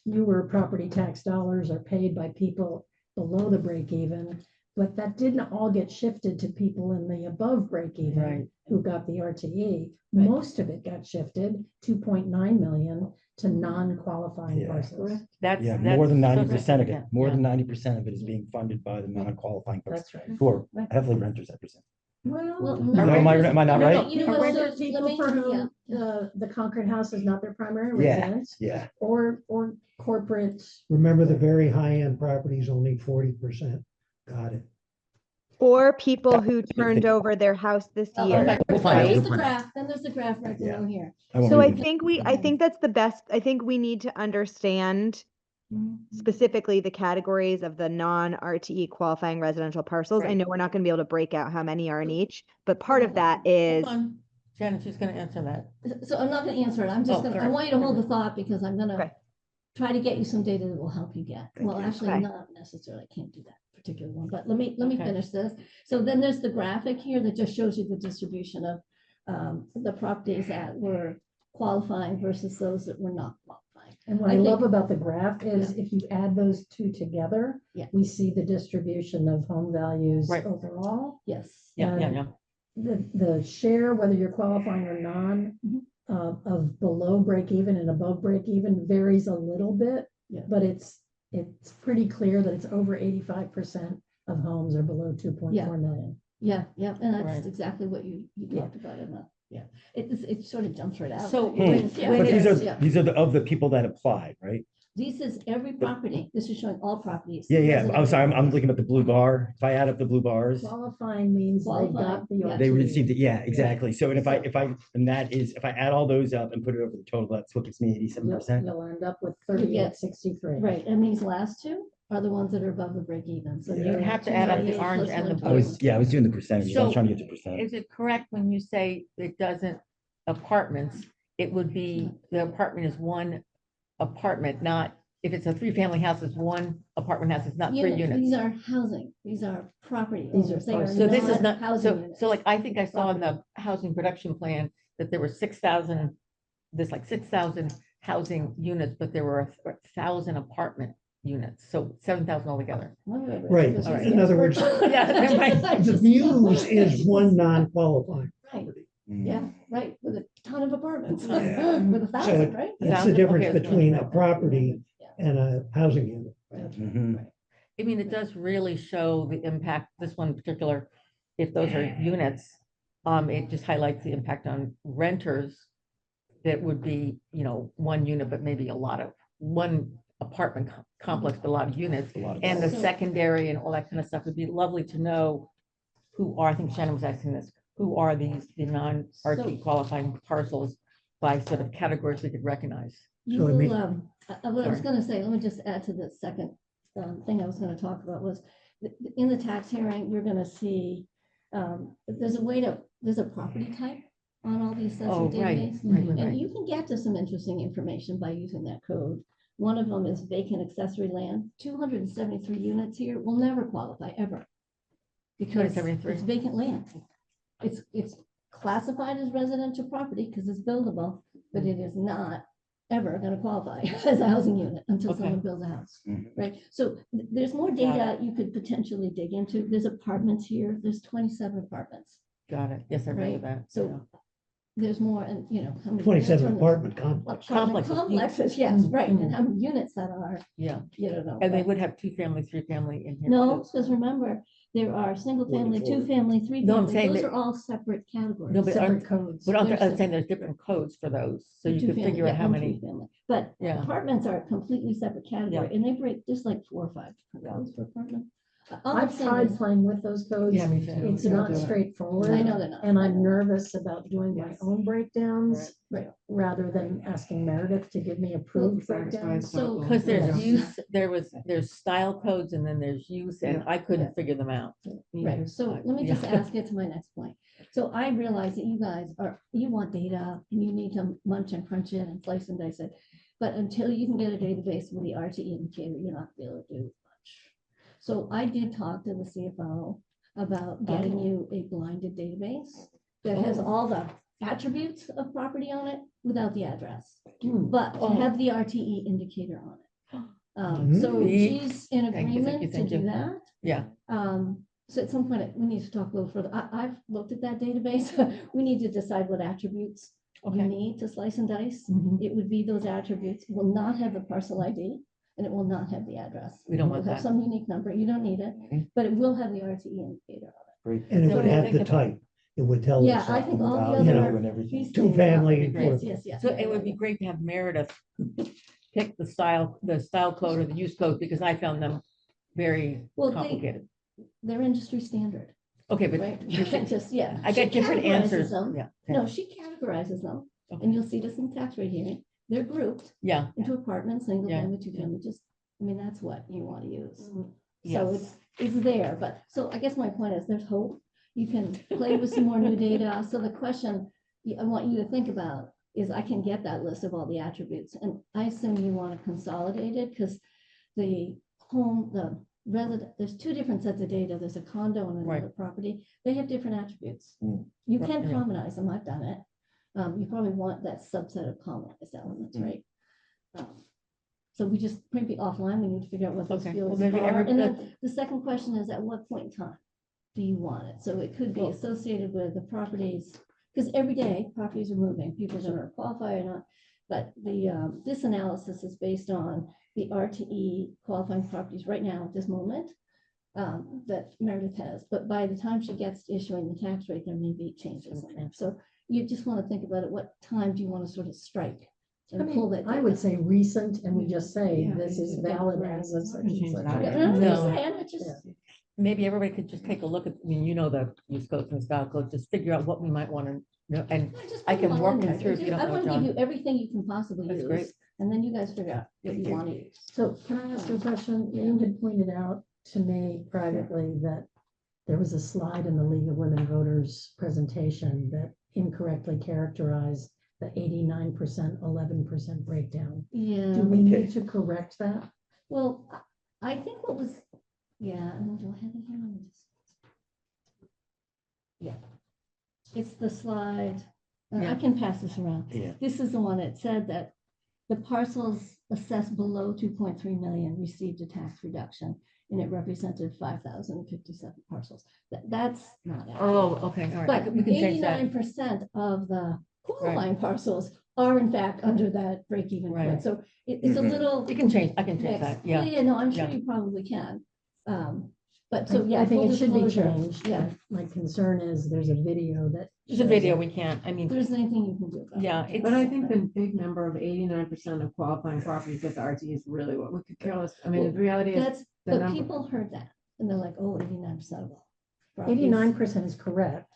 fewer property tax dollars are paid by people below the break even, but that didn't all get shifted to people in the above break even
Right.
who got the RTE.
Right.
Most of it got shifted, 2.9 million, to non-qualifying
Yeah.
parcels.
That's.
Yeah,
that's
more than
so
90% of it,
significant.
more
Yeah.
than 90% of it is being funded by the non-qualifying folks
That's right.
who are
Right.
heavily renters, I presume.
Well,
No, am I not
no,
right?
you know
Are
what, so
renter
let
people
me-
for
yeah,
whom the Concord House is not their primary
Yeah.
residence,
Yeah,
or corporate.
Remember, the very high-end property is only 40%. Got it.
Or people who turned over their house this
Oh,
year.
okay.
We'll find out,
There's
we'll
the
find out.
graph, then there's the graph right
Yeah.
below here.
I won't
So I
read it.
think that's the best. I think we need to understand specifically the categories of the non-RTE qualifying residential parcels. I
Right.
know we're not going to be able to break out how many are in each, but part of that is,
Hold on. Janet, she's gonna answer that.
So I'm not gonna answer it, I'm just
Oh,
gonna, I
sorry.
want you to hold the thought because I'm
Okay.
gonna try to get you some data that will help you get.
Thank
Well,
you.
actually,
Okay.
not necessarily, I can't do that particular one, but let me
Okay.
finish this. So then there's the graphic here that just shows you the distribution of the properties that were qualifying versus those that were not qualifying.
And what
I
I
think-
love about the graph is if you add those two together,
Yeah.
we see the distribution of home values
Right.
overall.
Yes.
Yeah, yeah,
Um,
yeah.
The share, whether you're qualifying or non,
Mhm.
of below break even and above break even varies a little bit.
Yeah.
But it's pretty clear that it's over 85% of homes are below 2.4 million.
Yeah, and that's
Right.
exactly what you
Yeah.
talked about in the, yeah. It sort of jumps right out.
So
It
when-
is, yeah,
when
But
it
these
is,
are,
yeah.
these are of the people that applied, right?
This is every property. This is showing all properties.
Yeah, yeah,
residential
I'm sorry, I'm
properties.
looking at the blue bar. If I add up the blue bars,
Qualifying means they got
Qualifying,
the.
yeah.
they
RTE.
received it, yeah, exactly. So, and if I add all those up and put it over the total, that's what gives me 87%.
You'll end up with
You get-
3863.
Right, and these last two are the ones that are above the break even, so.
Yeah.
You'd have to add up the
298
orange
plus
and the
120.
I was doing the percentages. I was
So-
trying to get to percent.
Is it correct when you say it doesn't apartments, it would be, the apartment is one apartment, not, if it's a three-family house, it's one apartment house, it's not three
These
units.
are housing, these are property
These are
owners, they are
So this is not,
housing
so,
units.
so like, I think I saw in the housing production plan that there were 6,000, there's like 6,000 housing units, but there were 1,000 apartment units, so 7,000 altogether.
Right.
This is
Alright.
the
In other
expert.
words,
Yeah, never mind.
I
The
just-
Muse is one non-qualifying
Right,
property.
yeah, right, with a ton of apartments,
Yeah.
with 1,000, right?
That's the
Thousand?
difference
Okay,
between a
okay.
property
Yeah.
and a housing unit.
Mhm.
I mean, it does really show the impact, this one in particular, if those are units, it just highlights the impact on renters. That would be, one unit, but maybe one apartment complex, but a lot of units.
A lot of
And the
So-
secondary and all that kind of stuff would be lovely to know I think Shannon was asking this, who are the non-RT
So-
qualifying parcels by sort of categories we could recognize?
You
So I mean-
will, what I was
Sorry.
gonna say, let me just add to the second thing I was gonna talk about was, in the tax hearing, you're gonna see, there's a property type on all the assessor
Oh, right,
database.
right, right,
And
right.
you can get to some interesting information by using that code. One of them is vacant accessory land, 273 units here will never qualify, ever. Because
273.
it's vacant land. It's classified as residential property because it's buildable, but it is not ever gonna qualify as a housing unit until
Okay.
someone builds a house,
Mhm.
right? So there's more
Got
data you could potentially dig into. There's apartments here, there's 27 apartments.
Got it. Yes, I remember
Right,
that.
so there's more, and how many.
27
units are
apartment
there?
complex.
Apartment
Complexes.
complexes, yes, right, and
Mhm.
how many units that are,
Yeah,
you don't know.
and they
but-
would have 2 family, 3 family in here.
No,
too.
because remember, There are single
Going
family,
forward.
two family, three
No, I'm
family,
saying
those
that-
are all separate categories.
No, but aren't,
Separate codes.
but aren't there-
There's
I'm saying there's different codes for those, so you
Two
could
family,
figure out
yeah,
how
and
many.
three family. But
Yeah.
apartments are a completely separate category, and they break just like 4 or 5 different codes for apartment. All I'm
I've
saying
tried
is-
playing with those codes.
Yeah, me too.
It's
Don't
not
do it.
straightforward.
I know they're not.
And I'm nervous about doing my
Yes.
own breakdowns.
Right.
Rather than asking Meredith to give me approved
Satisfies
breakdowns.
So-
Because there's
Yeah.
use, there's style codes and then there's use, and I couldn't figure them out.
Right, so let me just
Yeah.
ask it to my next point. So I realize that you guys you want data and you need to munch and crunch it and slice and dice it. But until you can get a database with the RTE indicator, you're not gonna be able to do much. So I did talk to the CFO about getting
Oh.
you a blinded database that has all the attributes of property on it without the address, but to
Oh.
have the RTE indicator on it. So
Mm.
she's in
Thank you, thank you,
agreement to
thank you.
do that.
Yeah,
So at some point, we need to talk a little further. I've looked at that database. We need to decide what attributes you
okay.
need to slice and dice.
Mhm.
It would be those attributes, It will not have the parcel ID, and it will not have the address.
We don't
It will
want
have
that.
some unique number, you don't need it,
Okay.
but it will have the RTE indicator on
Great.
And it
So
would
we
have
think
the
about-
type. It would tell
Yeah,
us.
I think all the
Value
other-
and everything.
these
Two
things.
family.
That'd be great.
Yes, yes, yes.
So
yeah,
it would be great to have Meredith pick the style code or the use code, because I found them very
Well,
complicated.
they're industry standard,
Okay, but
right? You can't just, yeah.
I
She
got different
categorizes
answers.
them.
Yeah,
No, she categorizes them,
Okay.
and you'll see this in tax rate hearing. They're grouped
yeah,
into apartments, single
Yeah,
family, two family, just, I mean, that's what you want to use. So
yes.
it's there, but, so I guess my point is, there's hope. You can play with some more new data. So the question I want you to think about is, I can get that list of all the attributes, and I assume you want to consolidate it, because the resident, there's 2 different sets of data. There's a condo and
Right.
another property. They have different attributes.
Mm.
You
Right,
can
yeah.
commonize them. I've done it. You probably want that subset of commonized elements,
Mm.
right? So we just maybe offline, we need to figure out what those
Okay, well,
fields
maybe
are.
every-
And then the second question is, at what point in time do you want it? So it could be
Well-
associated with the properties, because every day properties are moving, people are gonna qualify or not. But this analysis is based on the RTE qualifying properties right now at this moment that Meredith has. But by the time she gets to issuing the tax rate, there may be changes in there. So you just want to think about it. What time do you want to sort of strike
I
and pull
mean,
that?
I would
data?
say recent, and we just say
Yeah,
this is
yeah,
valid
right.
as of such
Can
and
change
such.
that.
Yeah, I'm
No.
just saying, it just,
Maybe everybody could just take a look at, I mean, you know, the use codes and style codes, just figure out what we might want to know, and
just
I
put
can
them all
walk
in
them
there.
through if you don't
I
know,
want to
John.
give you everything you can possibly
That's great.
use, and then you guys figure out what you want to use.
So can I ask you a question? You had pointed out to me privately that there was a slide in the League of Women Voters presentation that incorrectly characterized the 89%, 11% breakdown.
Yeah.
Do we need to correct that?
Well, I think what was, yeah, and do I have it here? Let me just- Yeah. It's the slide, I
Yeah.
can pass this around.
Yeah.
This is the one that said that the parcels assessed below 2.3 million received a tax reduction, and it represented 5,057 parcels. That's not accurate.
Oh, okay, all right,
But
we can change that.
89% of the qualifying parcels are in fact under that break-even point.
Right.
So it's a
Mhm.
little.
You can change, I can change
mixed.
that, yeah.
Yeah, no, I'm sure
Yeah.
you probably can. But so, yeah.
I think
full
it should be
disclosure,
changed.
Yeah,
My concern is there's a video that.
There's a
shows
video,
it.
we can't, I
if
mean,
there's anything you can do about it.
yeah, it's.
But I think the big number of 89% of qualifying properties get the RT is really what we could care less. I mean, the reality is.
That's,
the
but
number-
people heard that, and they're like, oh, 89% of all. properties
89% is correct.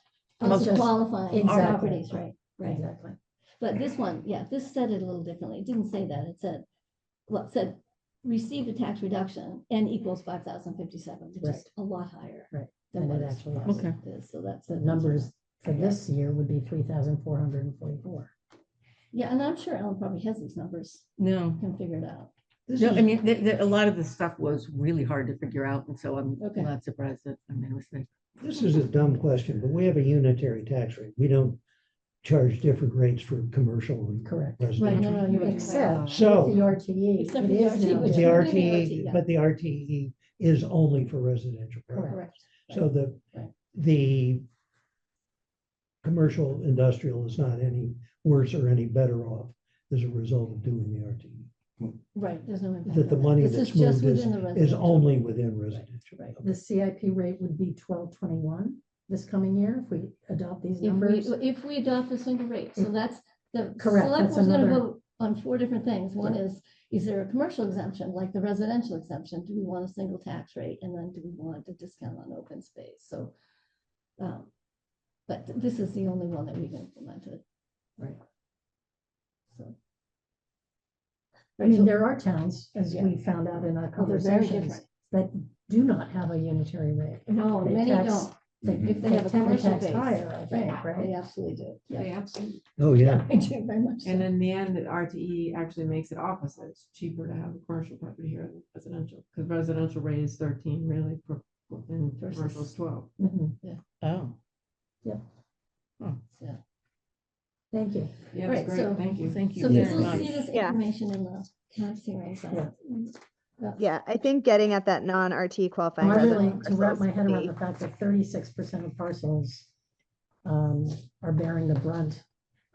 Of
It's
the
just-
qualifying
Exactly.
properties, right, right.
Exactly.
But this one, yeah, this said it a little differently. It didn't say that. It said, well, it said received a tax reduction and equals 5,057, which is
Right.
a lot higher.
Right.
Than
Than
what
it
it's
actually is.
probably
Okay.
is. So that's
The
the
numbers for this year would be 3,444.
Yeah, and I'm sure Ellen probably has these numbers,
No,
can figure it out.
This
no,
is-
I mean, a lot of the stuff was really hard to figure out, and so I'm
Okay.
not surprised that I made a mistake.
This is a dumb question, but we have a unitary tax rate. We don't charge different rates for commercial and
Correct.
Right,
residential.
no, no, you're right.
Except
So-
with the RTE,
Except
it
for the
is
RTE,
now
which
The
is-
different.
RTE,
yeah.
but the RTE is only for residential property.
Correct.
So
Right.
the commercial industrial is not any worse or any better off as a result of doing the RTE.
Right, there's no impact.
That the
on
money
This
that's
is just
moved
within the
is
residential.
only within residential.
Right, the CIP rate would be 12.21 this coming year if we adopt these numbers.
If we adopt a single rate, so that's the.
Correct,
Select
that's
board's gonna
another-
vote on 4 different things. One is there a commercial exemption, like the residential exemption? Do we want a single tax rate? And then do we want a discount on open space? So, but this is the only one that we've implemented.
Right.
So.
I mean, there are towns, as
Yeah.
we found out in our
Well, they're very
conversations,
different.
that do not have a unitary rate.
No,
They
many
tax-
don't.
They,
If they
they
have a
tend to
commercial
tax
base.
higher, I think,
They
right?
absolutely do.
They
Yeah,
absolutely,
Oh, yeah.
I do very much.
and
so.
in the end, the RTE actually makes it opposite. It's cheaper to have a commercial property here than residential, because residential rate is 13 really, and
Versus-
commercial is 12.
Mhm.
Oh,
Yeah.
Thank you.
Yeah,
Right,
that's
so-
great, thank you.
thank you
So
very
this will
much.
see this
Yeah.
information in the tax hearings.
Yeah, I think getting at that non-RT qualifying.
I really,
residential
to wrap
parcels
my head
would
around
be-
the fact that 36% of parcels are bearing the brunt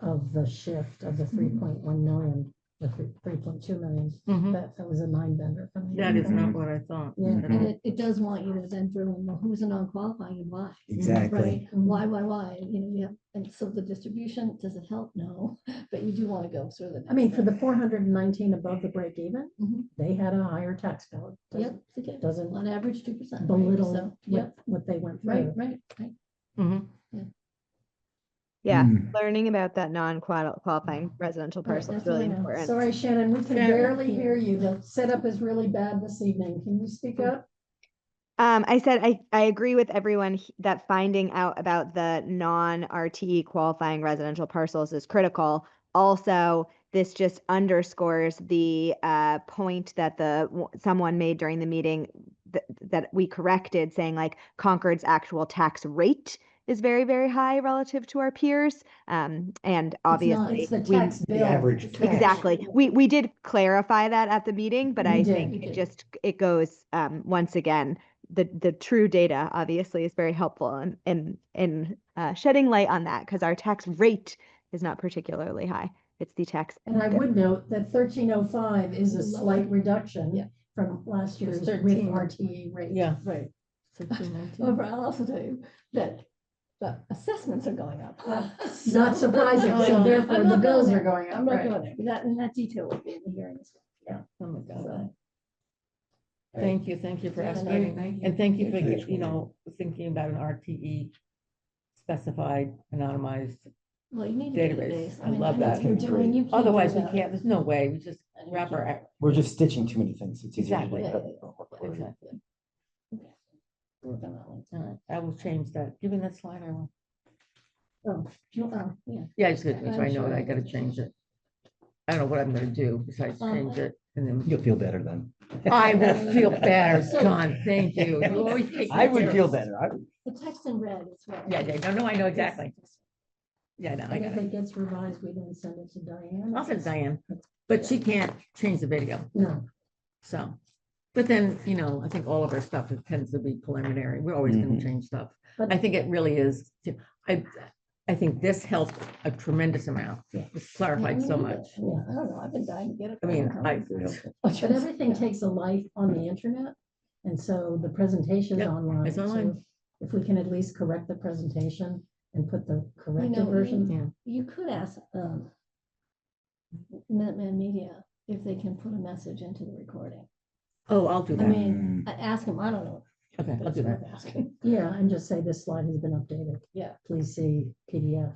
of the shift of the 3.1 million, the 3.2 million.
Mhm.
That was a mind bender for me.
That is not what I thought.
Yeah.
at
And
all.
it does want you to then drill in, well, who's a non-qualifying and why?
Exactly.
Right? Why? You know, yeah, and so the distribution, does it help? No, but you do want to go through the.
I mean, for the 419 above the break even,
Mhm.
they had a higher tax bill.
Yep, okay.
Doesn't
On average, 2%. right?
belittle
So, Yep,
what they went
right,
through.
right.
Mhm.
Yeah,
Mm.
learning about that non-qualifying residential
Right,
parcel is
that's what
really
I know.
important.
Sorry, Shannon, we can
Shannon.
barely hear you. The setup is really bad this evening. Can you speak up?
I said I agree with everyone that finding out about the non-RTE qualifying residential parcels is critical. Also, this just underscores the point that someone made during the meeting that we corrected, saying like Concord's actual tax rate is very, very high relative to our peers. And obviously,
It's the
we-
tax bill.
average
It's the tax-
exactly. We did clarify that at the meeting, but
We
I
did.
think
We did.
it goes once again. The true data obviously is very helpful in shedding light on that because our tax rate is not particularly high. It's the tax.
And I
bill.
would note that 1305 is a slight reduction
Yeah.
from last year's with
13.
RTE rate.
Yeah.
Right.
1619.
Oh, but I'll also tell you that the assessments are going up.
Not surprising,
Oh,
so
I'm
therefore
I'm
the
not
bills
going
are
there.
going up,
I'm not
right?
going there. That detail will be in the hearings.
Oh my God.
So,
Thank you for
That's
asking.
great, thank you.
And thank you for,
Thanks,
you know, thinking about an RTE specified anonymized.
Well, you need a
Database.
database.
I
mean,
love
know
that.
what you're doing. You can't do
Otherwise, we
that.
can't, there's no way, we just
And you
wrap our,
can't.
We're just stitching too many things. It's easier to
Exactly.
do that.
exactly.
Work on that one.
All right, I will change that. Give me that slide, I will.
Oh, yeah.
Yeah, I just gotta make sure I
I'm
know
sure
that I
I
gotta
can.
change it. I don't know what I'm gonna do besides change it and then.
You'll feel better then.
I will feel better, John, thank you. You always take
I
me
would
through.
feel better. I would.
The text in red is what.
Yeah, no, I know exactly. Yeah, no, I
And
got
if
it.
it gets revised, we then send it to Diane.
I'll send Diane, but she can't change the video,
No,
so. But then, you know, I think all of our stuff tends to be preliminary. We're always gonna
Mhm.
change stuff.
But-
I think it really is, I think this helped a tremendous amount.
Yeah.
This clarified so much.
Yeah, I don't know. I've been dying to get it.
I mean,
but everything takes a life on the internet. And so the presentation's
Yep,
online.
it's online.
So if we can at least correct the presentation and put the
know,
corrected version.
Yeah.
You could ask Minuteman Media if they can put a message into the recording.
Oh, I'll do
I
that.
mean, ask them, I don't know.
Okay,
but
I'll do
it's
that.
worth asking.
Yeah, and just say this slide has been updated.
Yeah.
Please see PDF.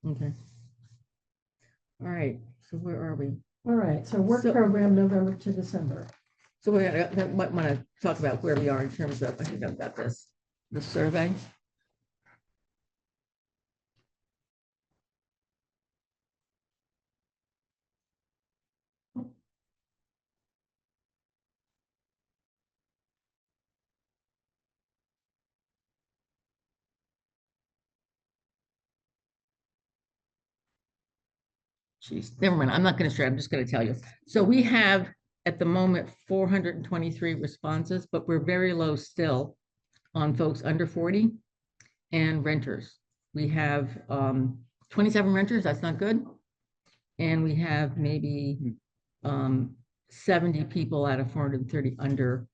Okay. All right, so where are we?
All right, so work
So-
program November to December.
So we might want to talk about where we are in terms of, I think I've got this, the survey. Geez, never mind. I'm not going to share. I'm just going to tell you. So we have at the moment 423 responses, but we're very low still on folks under 40 and renters. we have 27 renters, that's not good. And we have maybe 70 people out of 430 under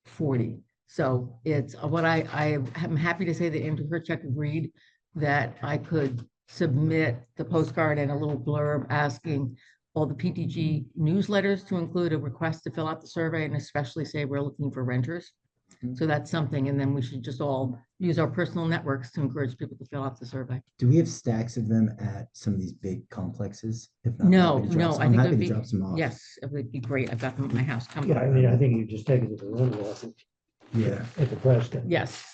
40. So it's what I am happy to say that Andrew Kirchhoff agreed that I could submit the postcard and a little blurb asking all the PTG newsletters to include a request to fill out the survey and especially say we're looking for renters. So that's something, and then we should just all use our personal networks to encourage people to fill out the survey.
Do we have stacks of them at some of these big complexes? If not,
No,
I'm happy to drop
no,
some-
I
I'm
think it
happy
would
to
be,
drop some off.
yes, it would be great. I've got them at my house. Come
Yeah, I
by.
mean, I think you just take it to the rental office
Yeah.
at the Preston.
Yes,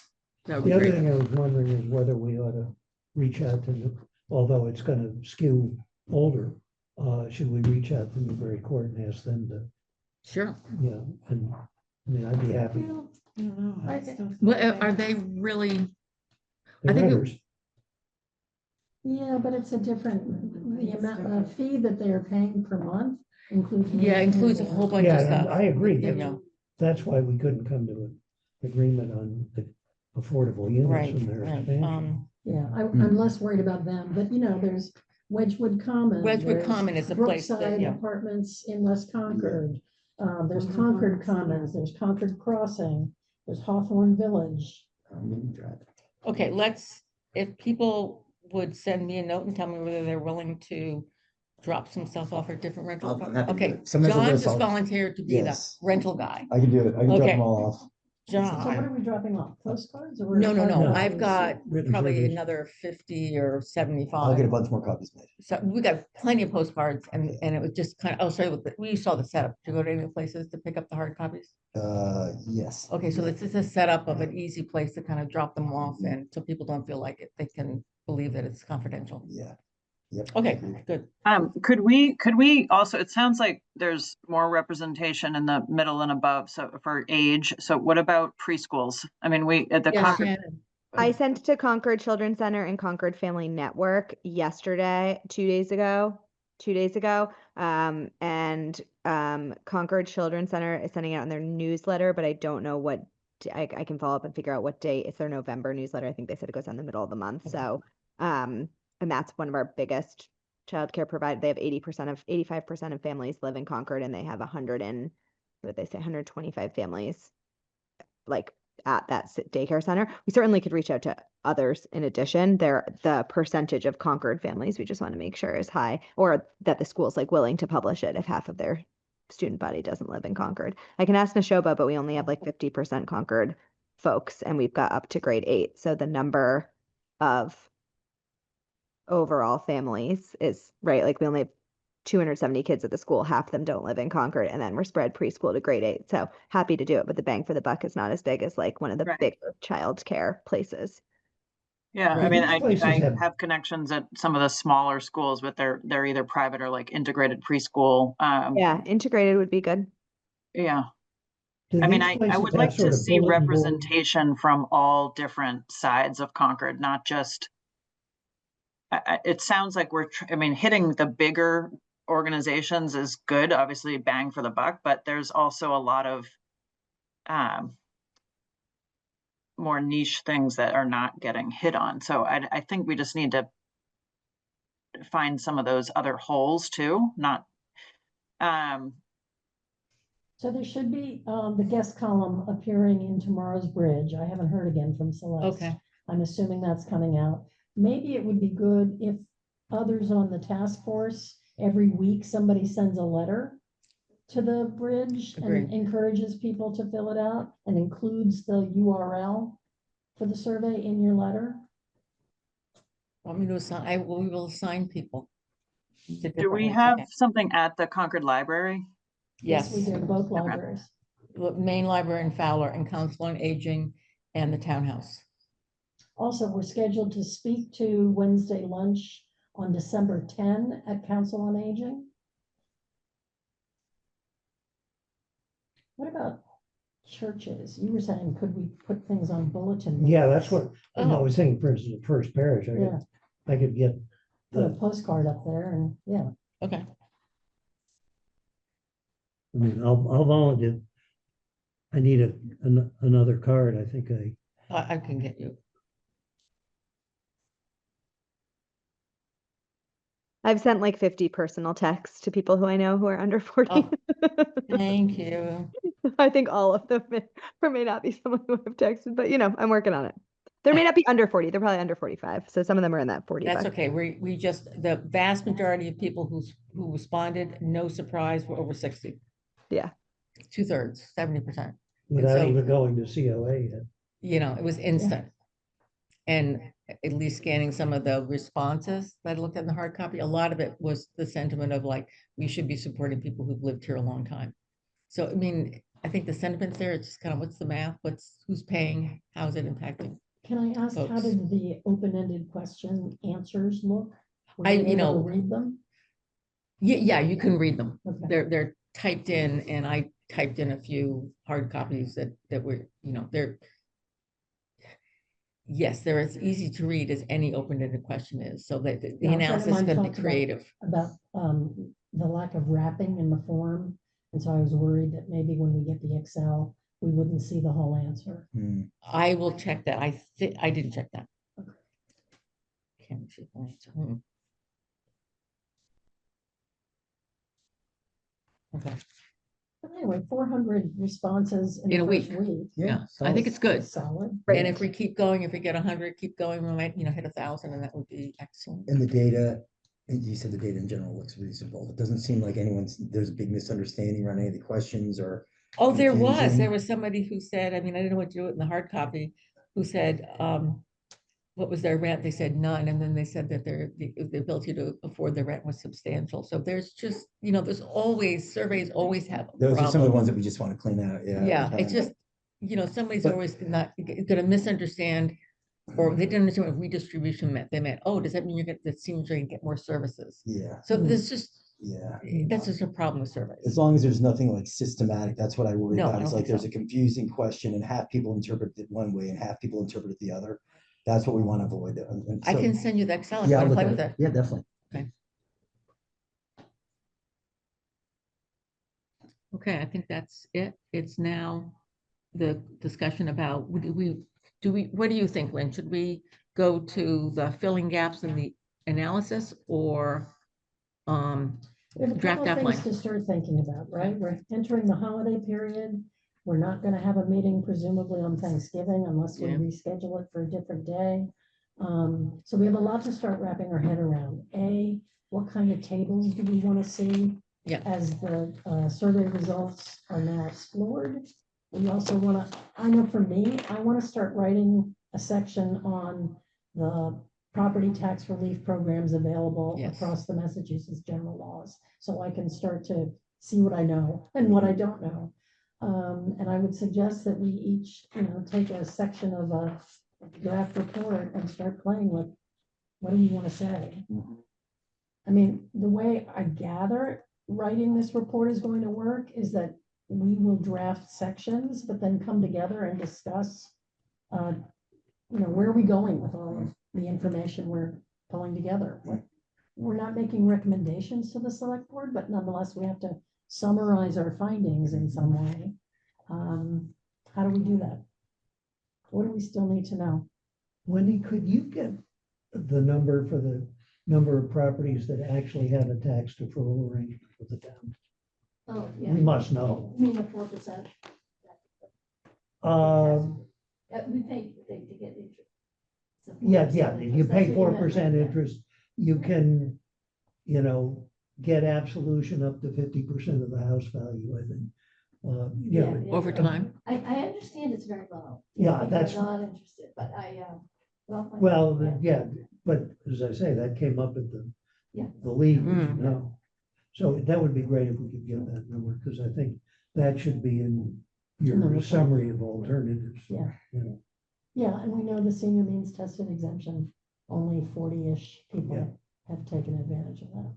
that would
The
be
other
great.
thing I was wondering is whether we ought to reach out to, although it's gonna skew older, should we reach out to Newbury Court and ask them to,
Sure.
you know, and, I mean, I'd be happy.
I don't know. I still
Well,
think
are they really,
The
I think it-
renters,
Yeah, but it's a different, the amount of fee that they are paying per month includes.
yeah, includes a whole bunch of
yeah, and
stuff.
I agree.
You
That's,
know,
that's why we couldn't come to an agreement on the affordable units
right,
from their
right.
expansion.
Yeah, I'm less worried about them, but there's Wedgewood Common.
Wedgewood
there's
Common is a place that,
Brookside
yeah.
Apartments in West Concord. There's
Mhm.
Concord Commons, there's Concord Crossing, there's Hawthorne Village.
Okay, if people would send me a note and tell me whether they're willing to drop some stuff off at different rental.
I'm happy to do
Okay,
it. Sometimes I'll
John
just-
just volunteered to be the
Yes.
rental guy.
I can do it. I can drop
Okay.
them all off.
So what
John,
are we dropping off? Postcards or?
no,
No.
I've got
Written
probably
surveys.
another 50 or
I'll get a
75.
bunch more copies made.
So we got plenty of postcards and it was just kind of, oh, sorry, we saw the setup to go to any places to pick up the hard copies.
Yes.
Okay, so this is a setup of an easy place to kind of drop them off and so people don't feel like it, they can believe that it's confidential.
Yeah. Yep.
Okay,
Agreed.
good.
Could we also, it sounds like there's more representation in the middle and above, so for age. So what about preschools? I mean, we, at the
Yes,
Concord,
Shannon.
I sent it to Concord Children's Center and Concord Family Network yesterday, 2 days ago. Concord Children's Center is sending it out on their newsletter, but I don't know what, I can follow up and figure out what date. It's their November newsletter. I think they said it goes on the middle of the month. So, and that's one of our biggest childcare providers. They have 85% of families live in Concord, and they have 125 families like at that daycare center. We certainly could reach out to others in addition. The percentage of Concord families we just want to make sure is high, or that the school's like willing to publish it if half of their student body doesn't live in Concord. I can ask Neshoba, but we only have like 50% Concord folks, and we've got up to grade 8. So the number of overall families is right. Like we only have 270 kids at the school, half of them don't live in Concord, and then we're spread preschool to grade 8. So happy to do it, but the bang for the buck is not as big as like one of the
Right.
bigger childcare places.
yeah,
Right,
I mean,
these places
I
have-
have connections at some of the smaller schools, but they're either private or like integrated preschool.
Yeah, integrated would be good.
Yeah.
Do
I mean,
these
I
places
would
have
like
sort
to
of
see
bulletin board-
representation from all different sides of Concord, not just. It sounds like I mean, hitting the bigger organizations is good, obviously bang for the buck, but there's also a lot of more niche things that are not getting hit on. So I think we just need to find some of those other holes too, not.
So there should be the guest column appearing in tomorrow's Bridge. I haven't heard again from Celeste.
Okay.
I'm assuming that's coming out. Maybe it would be good if others on the task force, every week, somebody sends a letter to the Bridge and
Agreed.
encourages people to fill it out and includes the URL for the survey in your letter.
Want me to assign, we will assign people. to
Do
different
we
ones,
have
okay.
something at the Concord Library?
Yes,
We do, both libraries.
the main library in Fowler and Council on Aging and the townhouse.
Also, we're scheduled to speak to Wednesday lunch on December 10 at Council on Aging. What about churches? You were saying, could we put things on bulletin?
Yeah,
boards?
that's what, I
Oh.
was thinking, for instance, the First Parish,
Yeah,
I could get
put a
the,
postcard up there and, yeah.
Okay,
I mean, I'll volunteer. I need another card, I think
I can get you.
I've sent like 50 personal texts to people who I know who are under 40.
Thank you.
I think all of them may not be someone who I've texted, but I'm working on it. There may not be under 40. They're probably under 45. So some of them are in that 40
That's
bucket.
okay. We just, the vast majority of people who responded, no surprise, were over 60.
Yeah.
2/3, 70%.
Without
so-
even going to COA yet.
It was instant. And at least scanning some of the responses that I looked at in the hard copy, a lot of it was the sentiment of like, we should be supporting people who've lived here a long time. So, I mean, I think the sentiment's there. It's just kind of what's the math, who's paying, how's it impacting?
Can I ask, how
Folks.
did the open-ended question answers look? Were
I-
you
you
able to
know,
read them?
Yeah, you can read them.
Okay.
They're typed in, and I typed in a few hard copies that were, they're. Yes, they're as easy to read as any open-ended question is, so that the
Yeah, a friend of
analysis
mine
can be
talked about-
creative.
About the lack of wrapping in the form. And so I was worried that maybe when we get the Excel, we wouldn't see the whole answer.
I will check that. I didn't check that.
Okay.
Can't see the answer. Okay,
But anyway, 400 responses in
In
the
a
first
week.
week.
yeah, I think it's good.
Solid.
And if we keep going, if we get 100, keep going, we might, hit 1,000, and that would be excellent.
And the data, and you said the data in general looks reasonable. It doesn't seem like there's a big misunderstanding around any of the questions or.
Oh, there
confusion.
was somebody who said, I mean, I didn't know what to do with it in the hard copy, who said, what was their rent? They said none, and then they said that the ability to afford the rent was substantial. So there's just, there's always, surveys always have a
Those are some of the
problem.
ones that we just want to clean out, yeah.
Yeah, it's just, somebody's
But-
always gonna misunderstand, or they didn't understand what redistribution meant. They meant, oh, does that mean that seems you're gonna get more services?
Yeah,
So there's just, that's just a problem with
as
surveys.
long as there's nothing like systematic, that's what I worry
No, I
about.
don't
It's like
think so.
there's a confusing question and half people interpret it one way and half people interpret it the other. That's what we want to avoid. And
I
so-
can send you the Excel if you
Yeah, I'll
wanna
look
play
at
with it.
Yeah, definitely.
Okay, I think that's it. It's now the discussion about, what do you think, Lynn? Should we go to the filling gaps in the analysis or
There's a
draft
couple of things
outline?
to start thinking about, right? We're entering the holiday period. We're not gonna have a meeting presumably on Thanksgiving unless we
Yeah.
reschedule it for a different day. So we have a lot to start wrapping our head around. What kind of tables do we want to see?
Yeah.
As the survey results are now explored. We also want to, I know for me, I want to start writing a section on the property tax relief programs available
Yes.
across the Massachusetts general laws. So I can start to see what I know and what I don't know. And I would suggest that we each, take a section of a draft report and start playing with, what do we want to say? I mean, the way I gather writing this report is going to work is that we will draft sections, but then come together and discuss, where are we going with all of the information we're pulling together? We're not making recommendations to the select board, but nonetheless, we have to summarize our findings in some way. How do we do that? What do we still need to know?
Wendy, could you get the number for the number of properties that actually have a tax deferral arrangement with the town?
Oh,
We
yeah.
must know.
You mean the 4%? We pay to get interest. So
Yeah,
4%
yeah, if you
interest,
pay
that's what meant,
4%
yeah.
interest, you can, get absolution up to 50% of the house value, I think.
Yeah.
Over time?
I understand it's very low.
Yeah,
People
that's-
are not interested, but well.
Well, yeah, but as I say, that came up at
Yeah.
the league,
Mm.
So that would be great if we could get that number, because I think that should be in
In the
your
report.
summary of alternatives.
Yeah.
You know.
Yeah, and we know the senior means tested exemption, only 40-ish people
Yeah.
have taken advantage of that.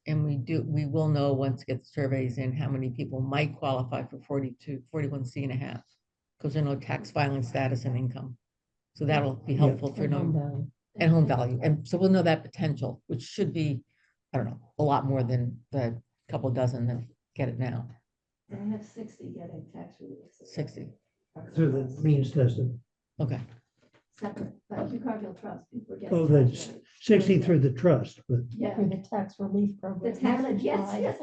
And we will know once we get the surveys in, how many people might qualify for 41C and a half. Because there's no tax filing status and income. So that'll be
Yeah.
helpful for
And home
no,
value.
and home value. And so we'll know that potential, which should be, I don't know, a lot more than the couple dozen that get it now,
I have 60 getting tax relief. so
60.
Through the means tested.
Okay,
separate, but Hugh Cargill Trust, people are
Oh,
getting.
that's 60 through the trust, but
Yeah,
Through the tax relief
the
program.
tax,
managed
yes,
by-
yes,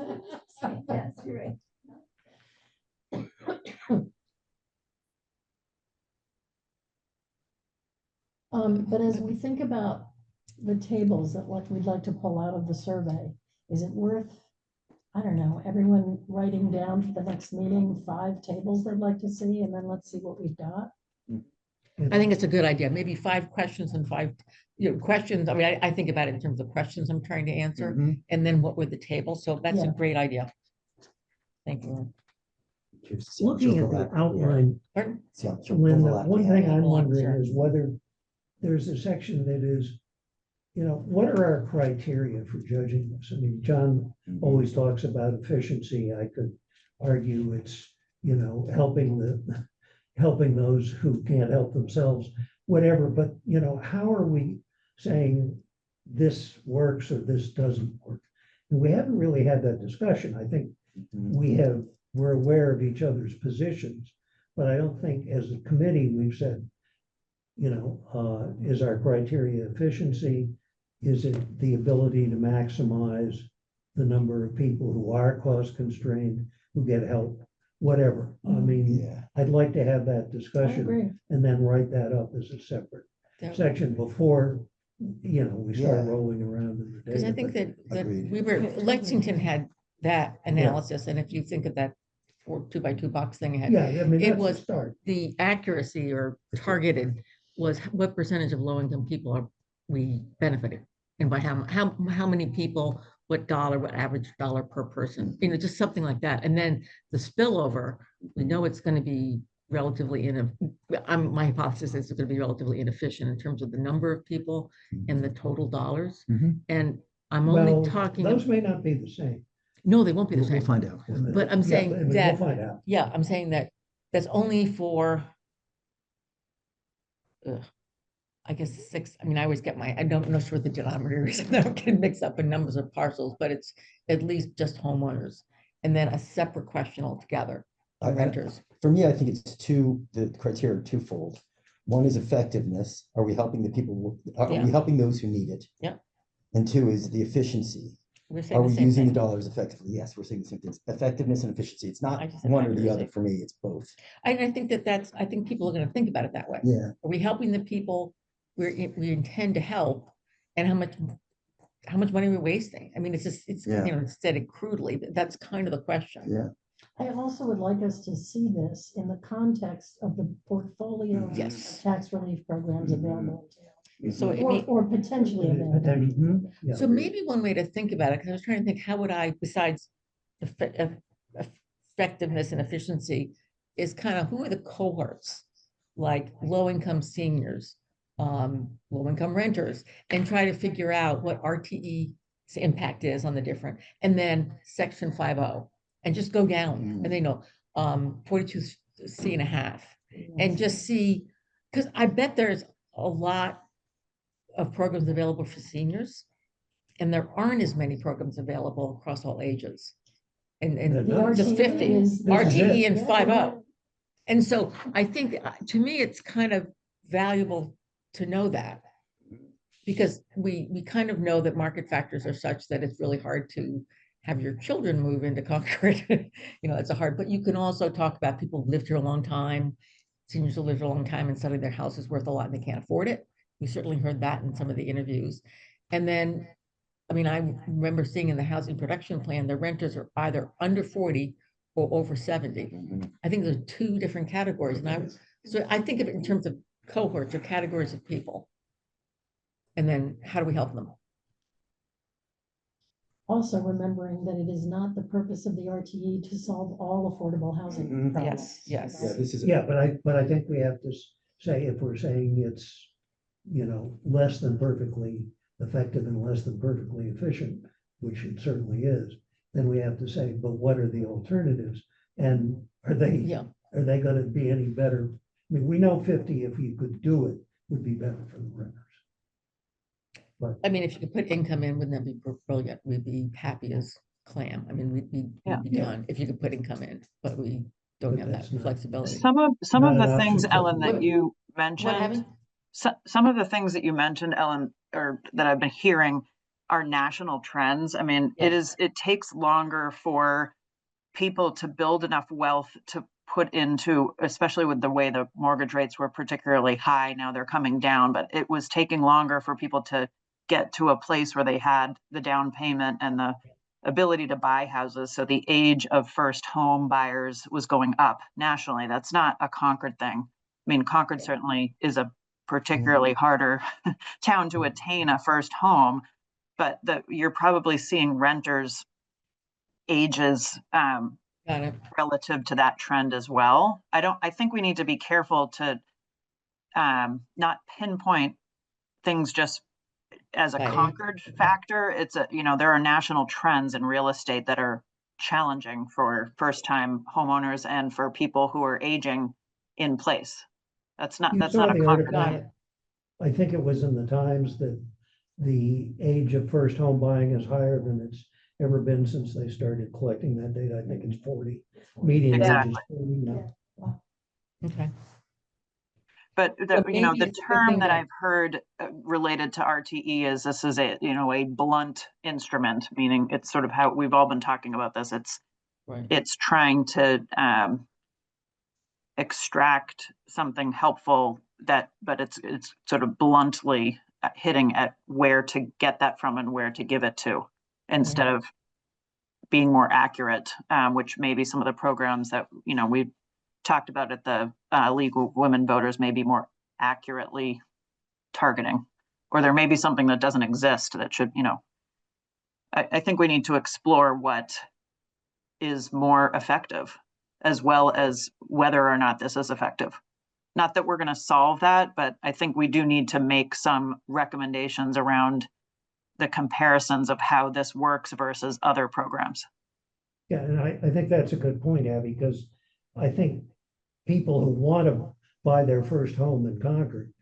yes, you're right.
But as we think about the tables that like we'd like to pull out of the survey, is it worth, I don't know, everyone writing down for the next meeting, 5 tables they'd like to see, and then let's see what we've got?
I think it's a good idea. Maybe 5 questions and 5, questions. I mean, I think about it in terms of questions I'm trying to answer,
Mhm.
and then what were the tables? So that's a
Yeah.
great idea. Thank you.
Curious to see how much
looking at the
overlap we have.
outline,
Pardon?
See how much
Linda,
overlap we
one
have.
thing I'm
Well, I'm
wondering
sure.
is whether there's a section that is, what are our criteria for judging this? I mean, John
Mhm.
always talks about efficiency. I could argue it's, helping those who can't help themselves, whatever, but, how are we saying this works or this doesn't work? And we haven't really had that discussion. I think
Mhm.
we're aware of each other's positions, but I don't think as a committee, we've said, is our criteria efficiency? Is it the ability to maximize the number of people who are cost constrained, who get help, whatever? I mean,
Yeah.
I'd like to have that
I
discussion
agree.
and then write that up as a separate
That-
section before, we start
Yeah.
rolling around in the data.
Because I think
but-
that
Agreed.
we were, Lexington had that analysis, and if you think of that 2x2 box thing ahead,
Yeah, I mean,
it
that's
was-
a start.
the accuracy or targeted was what percentage of low-income people are we benefited? And by how many people, what average dollar per person, just something like that. And then the spillover, we know it's going to be relatively, my hypothesis is it's going to be relatively inefficient in terms of the number of people and the total dollars.
Mhm.
And I'm
Well,
only talking,
those may not be the same.
no, they won't be the
We'll
same.
find out.
But I'm
Yeah,
saying
I mean,
that-
We'll find out.
Yeah, I'm saying that that's only for, I guess 6, I mean, I always get I don't know sure the denominator is, I don't get mixed up in numbers of parcels, but it's at least just homeowners. And then a separate question altogether,
I-
the renters.
For me, I think the criteria are twofold. One is effectiveness. Are we helping the people? Are
Yeah.
we helping those who need it?
Yeah.
And 2 is the efficiency.
We're
Are
saying the
we
same
using the
thing.
dollars effectively? Yes, we're saying the same things. Effectiveness and efficiency. It's not
I just said
one or the
accuracy.
other for me. It's both.
I think I think people are going to think about it that way.
Yeah.
Are we helping the people we intend to help, and how much money we're wasting? I mean, it's
Yeah.
stated crudely, but that's kind of the question.
Yeah.
I also would like us to see this in the context of the portfolio of
Yes.
tax relief programs
Mhm.
available in
So
town,
it may,
or potentially available.
Potentially, yeah.
so maybe one way to think about it, because I was trying to think, how would I, besides effectiveness and efficiency, is kind of who are the cohorts? Like low-income seniors, low-income renters, and try to figure out what RTE's impact is on the different, and then section 50, and just go down, and they know, 42C.5, and just see, because I bet there's a lot of programs available for seniors, and there aren't as many programs available across all ages. And
The
just
RTE
50,
is-
RTE and
Yeah.
50. And so I think, to me, it's kind of valuable to know that. Because we kind of know that market factors are such that it's really hard to have your children move into Concord. It's hard, but you can also talk about people who lived here a long time, seniors who lived here a long time, and suddenly their house is worth a lot and they can't afford it. We certainly heard that in some of the interviews. And then, I mean, I remember seeing in the housing production plan, the renters are either under 40 or over 70.
Mhm.
I think there's 2 different categories. So I think of it in terms of cohorts or categories of people. And then how do we help them?
Also remembering that it is not the purpose of the RTE to solve all affordable housing
Mhm.
problems.
Yes.
Yeah, this is.
Yeah, but I think we have to say, if we're saying it's, less than perfectly effective and less than perfectly efficient, which it certainly is, then we have to say, but what are the alternatives? And are they
Yeah,
gonna be any better? I mean, we know 50, if you could do it, would be better for the renters.
I mean, if you could put income in, wouldn't that be brilliant? We'd be happy as clam. I mean, we'd be
Yeah.
done if you could put income in, but we don't
But
have that
that's not-
flexibility.
Some of
Not
the
an
things,
option.
Ellen, that
What-
you
What
mentioned,
happened?
some of the things that you mentioned, Ellen, or that I've been hearing are national trends. I mean, it takes longer for people to build enough wealth to put into, especially with the way the mortgage rates were particularly high. Now they're coming down, but it was taking longer for people to get to a place where they had the down payment and the ability to buy houses. So the age of first home buyers was going up nationally. That's not a Concord thing. I mean, Concord certainly is a particularly harder town to attain a first home, but you're probably seeing renters ages
Got it.
relative to that trend as well. I think we need to be careful to not pinpoint things just as a
Right.
Concord factor. It's there are national trends in real estate that are challenging for first-time homeowners and for people who are aging in place. That's not
You
a
saw the
Concord
article,
Got
thing.
it.
I think it was in the Times, that the age of first home buying is higher than it's ever been since they started collecting that data. I think it's 40. Median age is
Exactly.
40 now.
Okay.
But
So
the
maybe
the
it's a good
term
thing
that
that-
I've heard related to RTE is this is a blunt instrument, meaning it's sort of how we've all been talking about this.
Right.
It's trying to extract something helpful but it's sort of bluntly hitting at where to get that from and where to give it to, instead of being more accurate, which maybe some of the programs that we talked about at the League of Women Voters may be more accurately targeting, or there may be something that doesn't exist that should, I think we need to explore what is more effective, as well as whether or not this is effective. Not that we're going to solve that, but I think we do need to make some recommendations around the comparisons of how this works versus other programs.
Yeah, and I think that's a good point, Abby, because I think people who want to buy their first home in Concord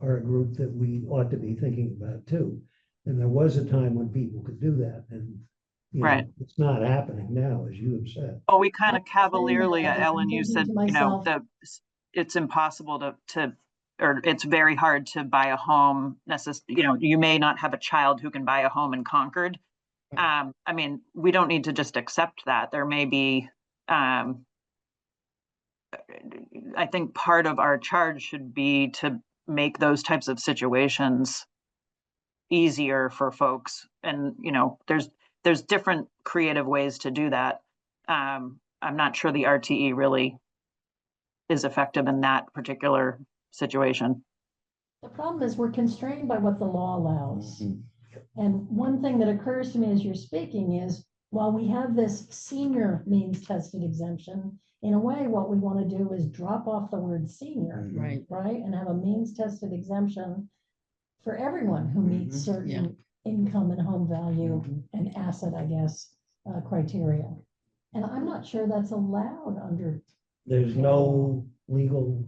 are a group that we ought to be thinking about too. And there was a time when people could do that, and
Right.
it's not happening now, as you have said.
Oh, we kind of
I'm saying
cavalierly,
that, but I'm
Ellen, you
thinking
said,
to myself-
it's impossible or it's very hard to buy a home you may not have a child who can buy a home in Concord. I mean, we don't need to just accept that. There may be, I think part of our charge should be to make those types of situations easier for folks. And, there's different creative ways to do that. I'm not sure the RTE really is effective in that particular situation.
The problem is we're constrained by what the law allows. And one thing that occurs to me as you're speaking is, while we have this senior means tested exemption, in a way, what we want to do is drop off the word senior,
Right.
right? And have a means tested exemption for everyone who meets certain income and home value and asset, I guess, criteria. And I'm not sure that's allowed under.
There's no legal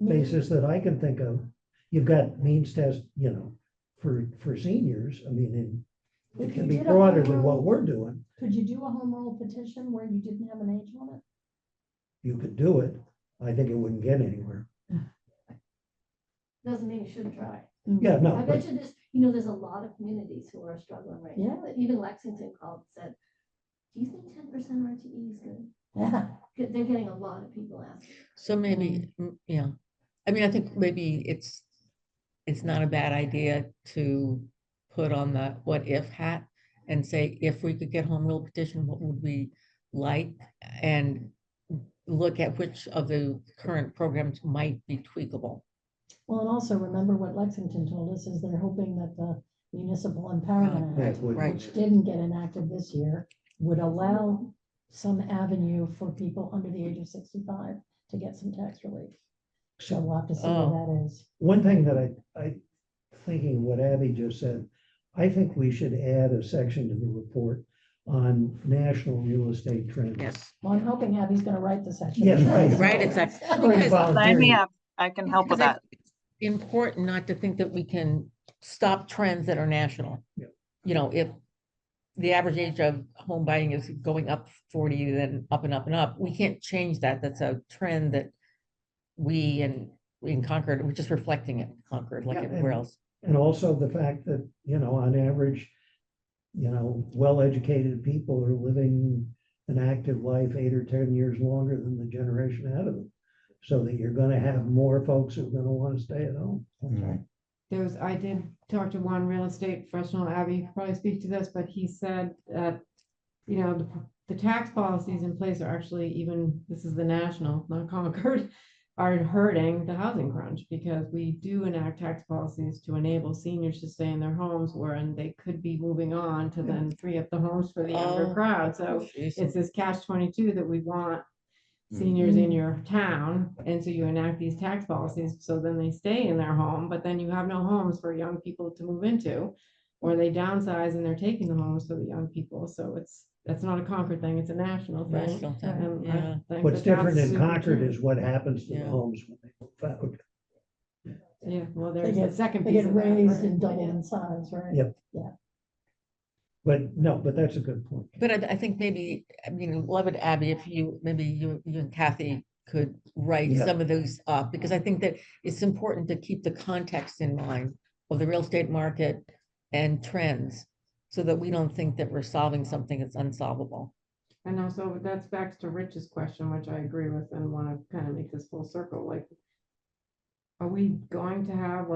basis that I can think of. You've got means test, for seniors. I mean, it
If
can
you
be
did a
broader
home
than what
rule-
we're doing.
Could you do a home rule petition where you didn't have an age limit?
You could do it. I think it wouldn't get anywhere.
Doesn't mean you shouldn't try.
Yeah, no,
I
but
bet you there's a lot of communities who are struggling right now.
Yeah.
Even Lexington called and said, do you think 10% RTE is good?
Yeah.
They're getting a lot of people asking.
So maybe, yeah, I mean, I think maybe it's not a bad idea to put on the what if hat and say, if we could get home rule petition, what would we like? And look at which of the current programs might be tweakable.
Well, and also remember what Lexington told us is they're hoping that the Municipal Empowerment
that
Act,
would,
Right.
which didn't get enacted this year, would allow some avenue for people under the age of 65 to get some tax relief. So we'll have to see
Oh.
what that is.
one thing that I thinking of what Abby just said, I think we should add a section to the report on national real estate trends.
Yes.
Well, I'm hoping Abby's gonna write the section.
Yes, right.
Right, it's a-
Or
because-
Sign me
volunteering.
up. I can help with
Because
that.
it's important not to think that we can stop trends that are national.
Yep.
If the average age of home buying is going up 40, then up and up and up, we can't change that. That's a trend that we and in Concord, we're just reflecting it, in Concord, like
Yeah,
everywhere
and-
else.
And also the fact that, on average, well-educated people are living an active life 8 or 10 years longer than the generation ahead of them. So that you're gonna have more folks who are gonna want to stay at home.
Mhm.
I did talk to one real estate professional, Abby, you could probably speak to this, but he said that, the tax policies in place are actually even, this is the national, not Concord, are hurting the housing crunch because we do enact tax policies to enable seniors to stay in their homes wherein they could be moving on to then free up the homes for the younger
Oh,
crowd. So
Jeez.
it's this catch-22 that we want seniors in your town, and so you enact these tax policies, so then they stay in their home, but then you have no homes for young people to move into, or they downsize and they're taking the homes for the young people, so that's not a Concord thing, it's a national thing.
National thing,
And I
yeah.
think
What's
that that's
different in
super
Concord
true.
is what happens to the
Yeah.
homes when they move out.
Yeah, well,
They
there's the
get,
second
they
piece
get
of that,
raised
right?
and doubled in size, right?
Yep. But no, but that's a good point.
But I think maybe, love it, Abby, if maybe you and Kathy could write
Yeah.
some of those up, because I think that it's important to keep the context in mind of the real estate market and trends, so that we don't think that we're solving something that's unsolvable.
And also, that's back to Rich's question, which I agree with and want to kind of make this full circle, like, are we going to have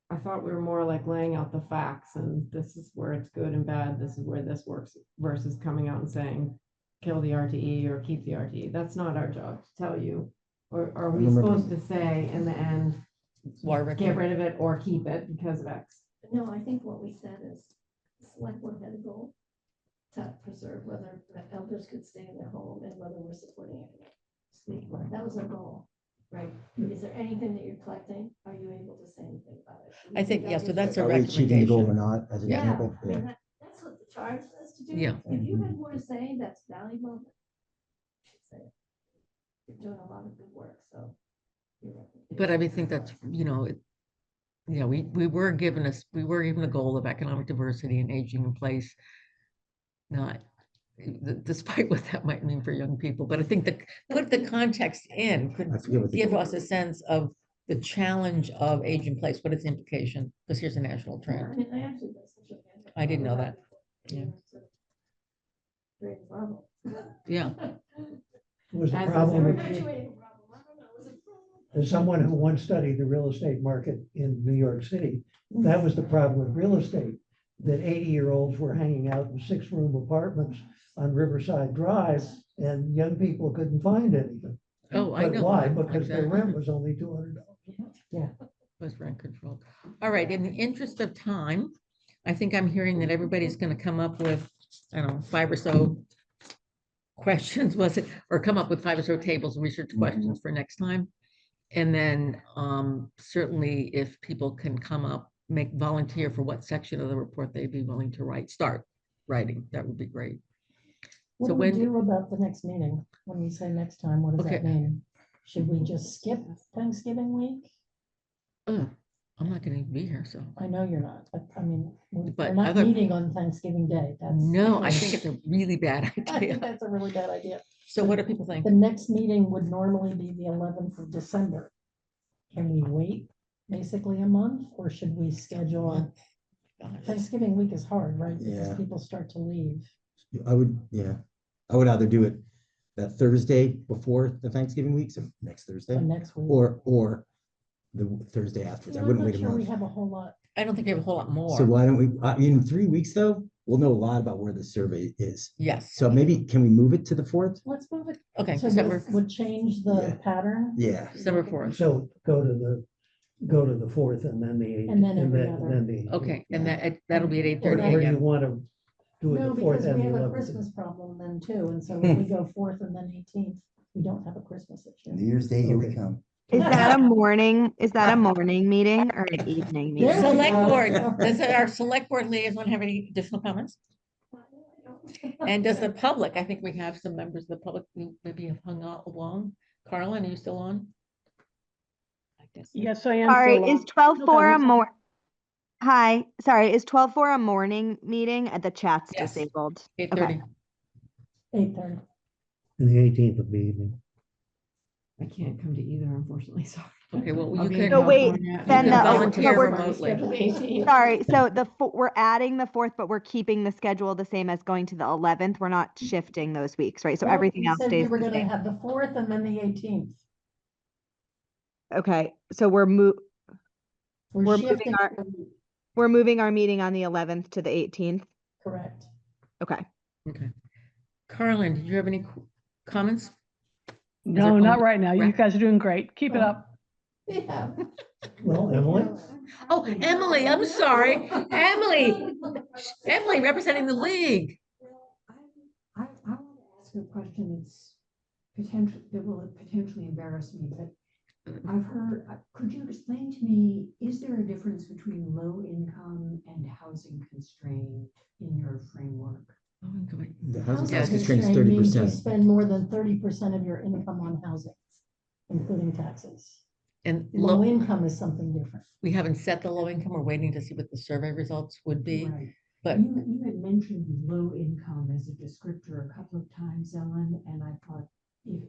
I thought we were more like laying out the facts and this is where it's good and bad, this is where this works, versus coming out and saying, kill the RTE or keep the RTE. That's not our job to tell you. Or are we
remember-
supposed to say in the end,
Warwick,
get rid of it or keep it because of X?
No, I think what we said is, the select board had a goal to preserve whether the elders could stay in their home and whether we're supporting it. That was our goal, right? Is there anything that you're collecting? Are you able to say anything about it?
I think, yeah, so that's a
Are we achieving the goal or
recommendation.
not as an
Yeah,
example?
I mean, that's what the charge says to do.
Yeah.
If you had more to say, that's valuable. you should say it. You're doing a lot of good work, so.
But I think that's, we were given a goal of economic diversity and aging in place. Not, despite what that might mean for young people, but I think that put the context in could
I forget what the
give
goal
us a
is.
sense of the challenge of age in place, what its implication, because here's a national
I
trend.
mean, I actually. did such a-
I didn't know that. Yeah.
It's a great problem.
Yeah,
Was the
As is
problem with,
Perpetuating problem. I don't know, is it-
as someone who once studied the real estate market in New York City, that was the problem with real estate. That 80-year-olds were hanging out in 6-room apartments on Riverside Drive and young people couldn't find anything.
oh, I
But
know.
why?
like
Because their
that.
rent was only $200.
Was rent controlled. All right, in the interest of time, I think I'm hearing that everybody's gonna come up with, I don't know, 5 or so questions, was it, or come up with 5 or so tables and research questions for next time. And then certainly if people can come up, volunteer for what section of the report they'd be willing to start writing, that would be great.
What
So
do we
when-
do about the next meeting? When we say next time, what does that
Okay.
mean? Should we just skip Thanksgiving week?
Ugh, I'm not gonna be here, so.
I know you're not, but I mean,
But
we're not
other-
meeting on Thanksgiving Day. That's.
No, I think it's a really bad
I think
idea.
that's a really bad idea.
So what do people think?
The next meeting would normally be the 11th of December. Can we wait basically a month, or should we schedule?
Gosh.
Thanksgiving week is hard, right? Because
Yeah.
people start to leave.
I would either do it that Thursday before the Thanksgiving week, so next Thursday,
So next week.
or the Thursday afterwards.
You
I
know, I'm
wouldn't
not
wait a
sure we
month.
have a whole lot.
I don't think we have a whole lot more.
So why don't we, in 3 weeks though, we'll know a lot about where the survey is.
Yes,
So maybe, can we move it to the 4th?
Let's move it.
okay,
So
December,
would change the
Yeah.
pattern.
Yeah.
December 4th.
So go to the 4th and then the 8th.
And then every other.
then the.
Okay, and that'll be at
Or
8:30
or you
a.m.
want to do it
No,
the 4th
because
and
we
the
have a
11th.
Christmas problem then too, and so if we go 4th and then 18th, we don't have a Christmas this year.
New Year's Day, here we
Okay.
come.
Is that a morning meeting or an evening
There
meeting?
we
Select
go.
board, does our select board liaison have any additional comments? And does the public, I think we have some members of the public who maybe have hung out along. Carlin, are you still on? I guess.
Yes, I am.
Sorry,
still
is
on.
12:04 a
Okay.
more? Hi, sorry, is 12:04 a morning meeting? The chat's
Yes.
disabled.
8:30.
8:30.
And the 18th of the evening.
I can't come to either, unfortunately, sorry.
Okay, well,
I'll
you
be in
can.
So wait,
California.
then
You
the-
can
oh,
volunteer
so we're-
remotely.
Sorry, so we're adding the 4th, but we're keeping the schedule the same as going to the 11th. We're not shifting those weeks, right? So
Well,
everything
we
else
said
stays
We were
the
gonna
same.
have the 4th and then the 18th.
Okay, so we're We're moving
shifting
our-
the week,
we're moving our meeting on the 11th to the 18th.
Correct.
Okay.
Okay. Carlin, did you have any comments?
No,
there
not
only-
right now. You
right.
guys are doing great. Keep it
Well,
up.
Yeah.
Well, Emily?
Oh, Emily, I'm sorry. Emily, Emily representing the league.
I want to ask a question that's that will potentially embarrass me, but I've heard, could you explain to me, is there a difference between low income and housing constrained in your framework?
The housing
Housing
cost constraint is
constraint means you
30%.
spend more than 30% of your income on housing, including taxes.
And
Low
low,
income is something different.
we haven't set the low income. We're waiting to see what the survey results would be.
Right.
But
You had mentioned low income as a descriptor a couple of times, Ellen, and I thought,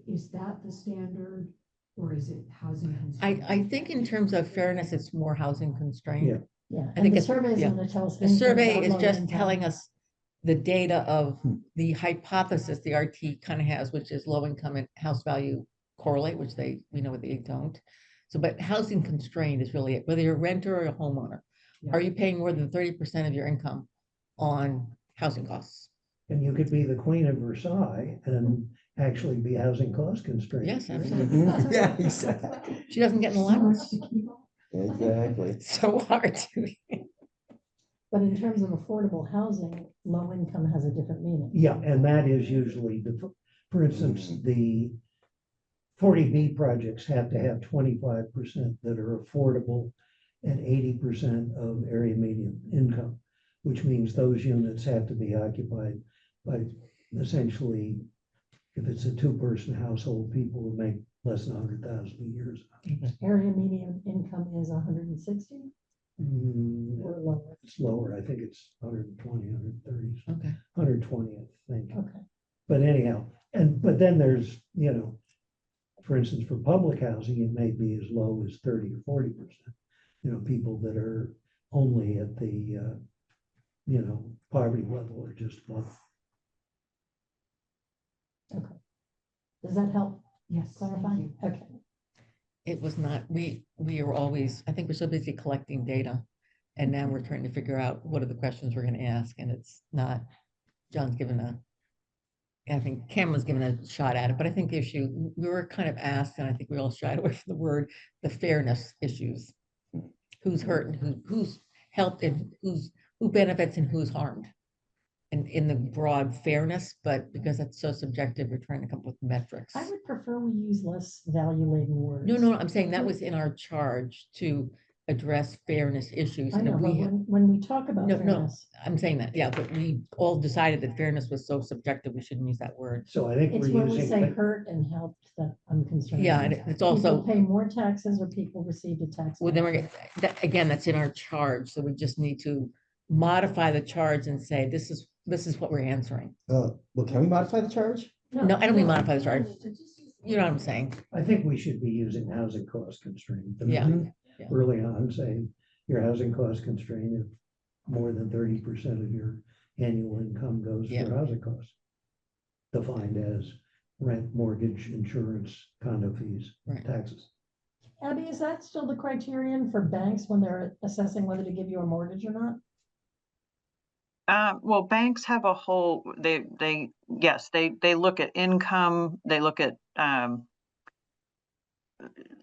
is that the standard or is it housing constraint?
I think in terms of fairness, it's more housing constrained.
Yeah.
Yeah,
I
and
think
the
it's-
survey is
yeah.
gonna tell us.
The
anything
survey
about
is
low
just
income.
telling us the data of the hypothesis the RT kind of has, which is low income and house value correlate, which we know they don't. So, but housing constrained is really it, whether you're a renter or a homeowner.
Yeah.
Are you paying more than 30% of your income on housing costs?
And you could be the Queen of Versailles and actually be housing cost constrained.
Yes, absolutely.
Mhm. Yeah, exactly.
She doesn't get an
So much
allowance.
to keep up.
Exactly.
It's so hard to.
But in terms of affordable housing, low income has a different meaning.
Yeah, and that is usually for instance, the 40B projects have to have 25% that are affordable and 80% of area median income, which means those units have to be occupied by essentially, if it's a two-person household, people who make less than 100,000 a year.
Area median income is 160
Mm,
or lower.
It's lower, I think it's 120, 130,
Okay.
120, I think.
Okay.
But anyhow, but then there's, for instance, for public housing, it may be as low as 30 or 40%. People that are only at the, poverty level or just above.
Does that help
Yes,
clarify?
thank you.
Okay.
It was not, we are always, I think we're so busy collecting data. And now we're trying to figure out what are the questions we're gonna ask, and it's not, John's given I think Cameron's given a shot at it, but I think the issue, we were kind of asked, and I think we all shied away from the word, the fairness issues. Who's hurt and who's helped and who benefits and who's harmed. And in the broad fairness, but because it's so subjective, we're trying to come up with metrics.
I would prefer we use less value laden words.
No, I'm saying that was in our charge to address fairness issues.
I
and
know, but
we have-
when we talk about
No,
fairness,
I'm saying that, yeah, but we all decided that fairness was so subjective, we shouldn't use that word.
So I think
it's
we're
when we say
using,
hurt and helped that I'm concerned.
Yeah, and
about.
it's also,
People pay more taxes or people received a tax.
well, then we're,
benefit.
that, again, that's in our charge, so we just need to modify the charge and say, this is what we're answering.
Well, can we modify the charge?
No, I don't mean modify the charge. You know what I'm saying?
I think we should be using housing cost constraint.
Yeah, yeah.
Early on, saying your housing cost constraint, if more than 30% of your annual income goes
Yeah.
for housing costs. Defined as rent, mortgage, insurance, condo fees,
Right.
taxes.
Abby, is that still the criterion for banks when they're assessing whether to give you a mortgage or not?
Well, banks have a whole, yes, they look at income, they look at,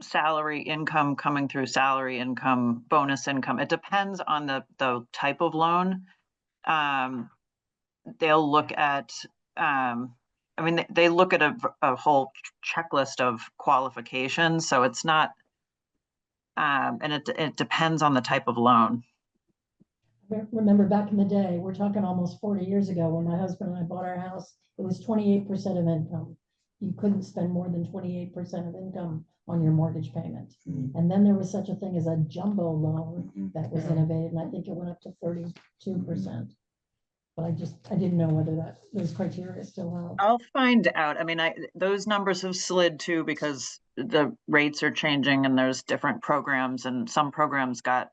salary income coming through salary income, bonus income. It depends on the type of loan. They'll look at, they look at a whole checklist of qualifications, so it's not, and it depends on the type of loan.
Remember back in the day, we're talking almost 40 years ago, when my husband and I bought our house, it was 28% of income. You couldn't spend more than 28% of income on your mortgage payment.
Mm.
And then there was such a thing as a jumbo loan
Mhm.
that was
Mhm.
innovated, and I think it went up to 32%. But I didn't know whether those criteria still held.
I'll find out. I mean, those numbers have slid too because the rates are changing and there's different programs and some programs got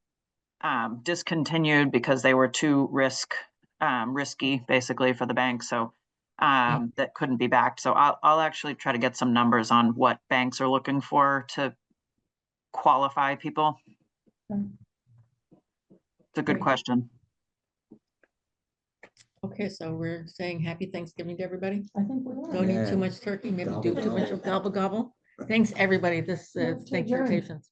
discontinued because they were too risky basically for the bank. So that couldn't be backed. So I'll actually try to get some numbers on what banks are looking for to qualify people.
Okay.
It's a good
Great.
question.
Okay, so we're saying happy Thanksgiving to everybody.
I think we're
Don't
there.
eat too much turkey, maybe do
Gobble,
too much of gobble gobble. Thanks, everybody.
Move to
Thanks for your
adjourn.
patience.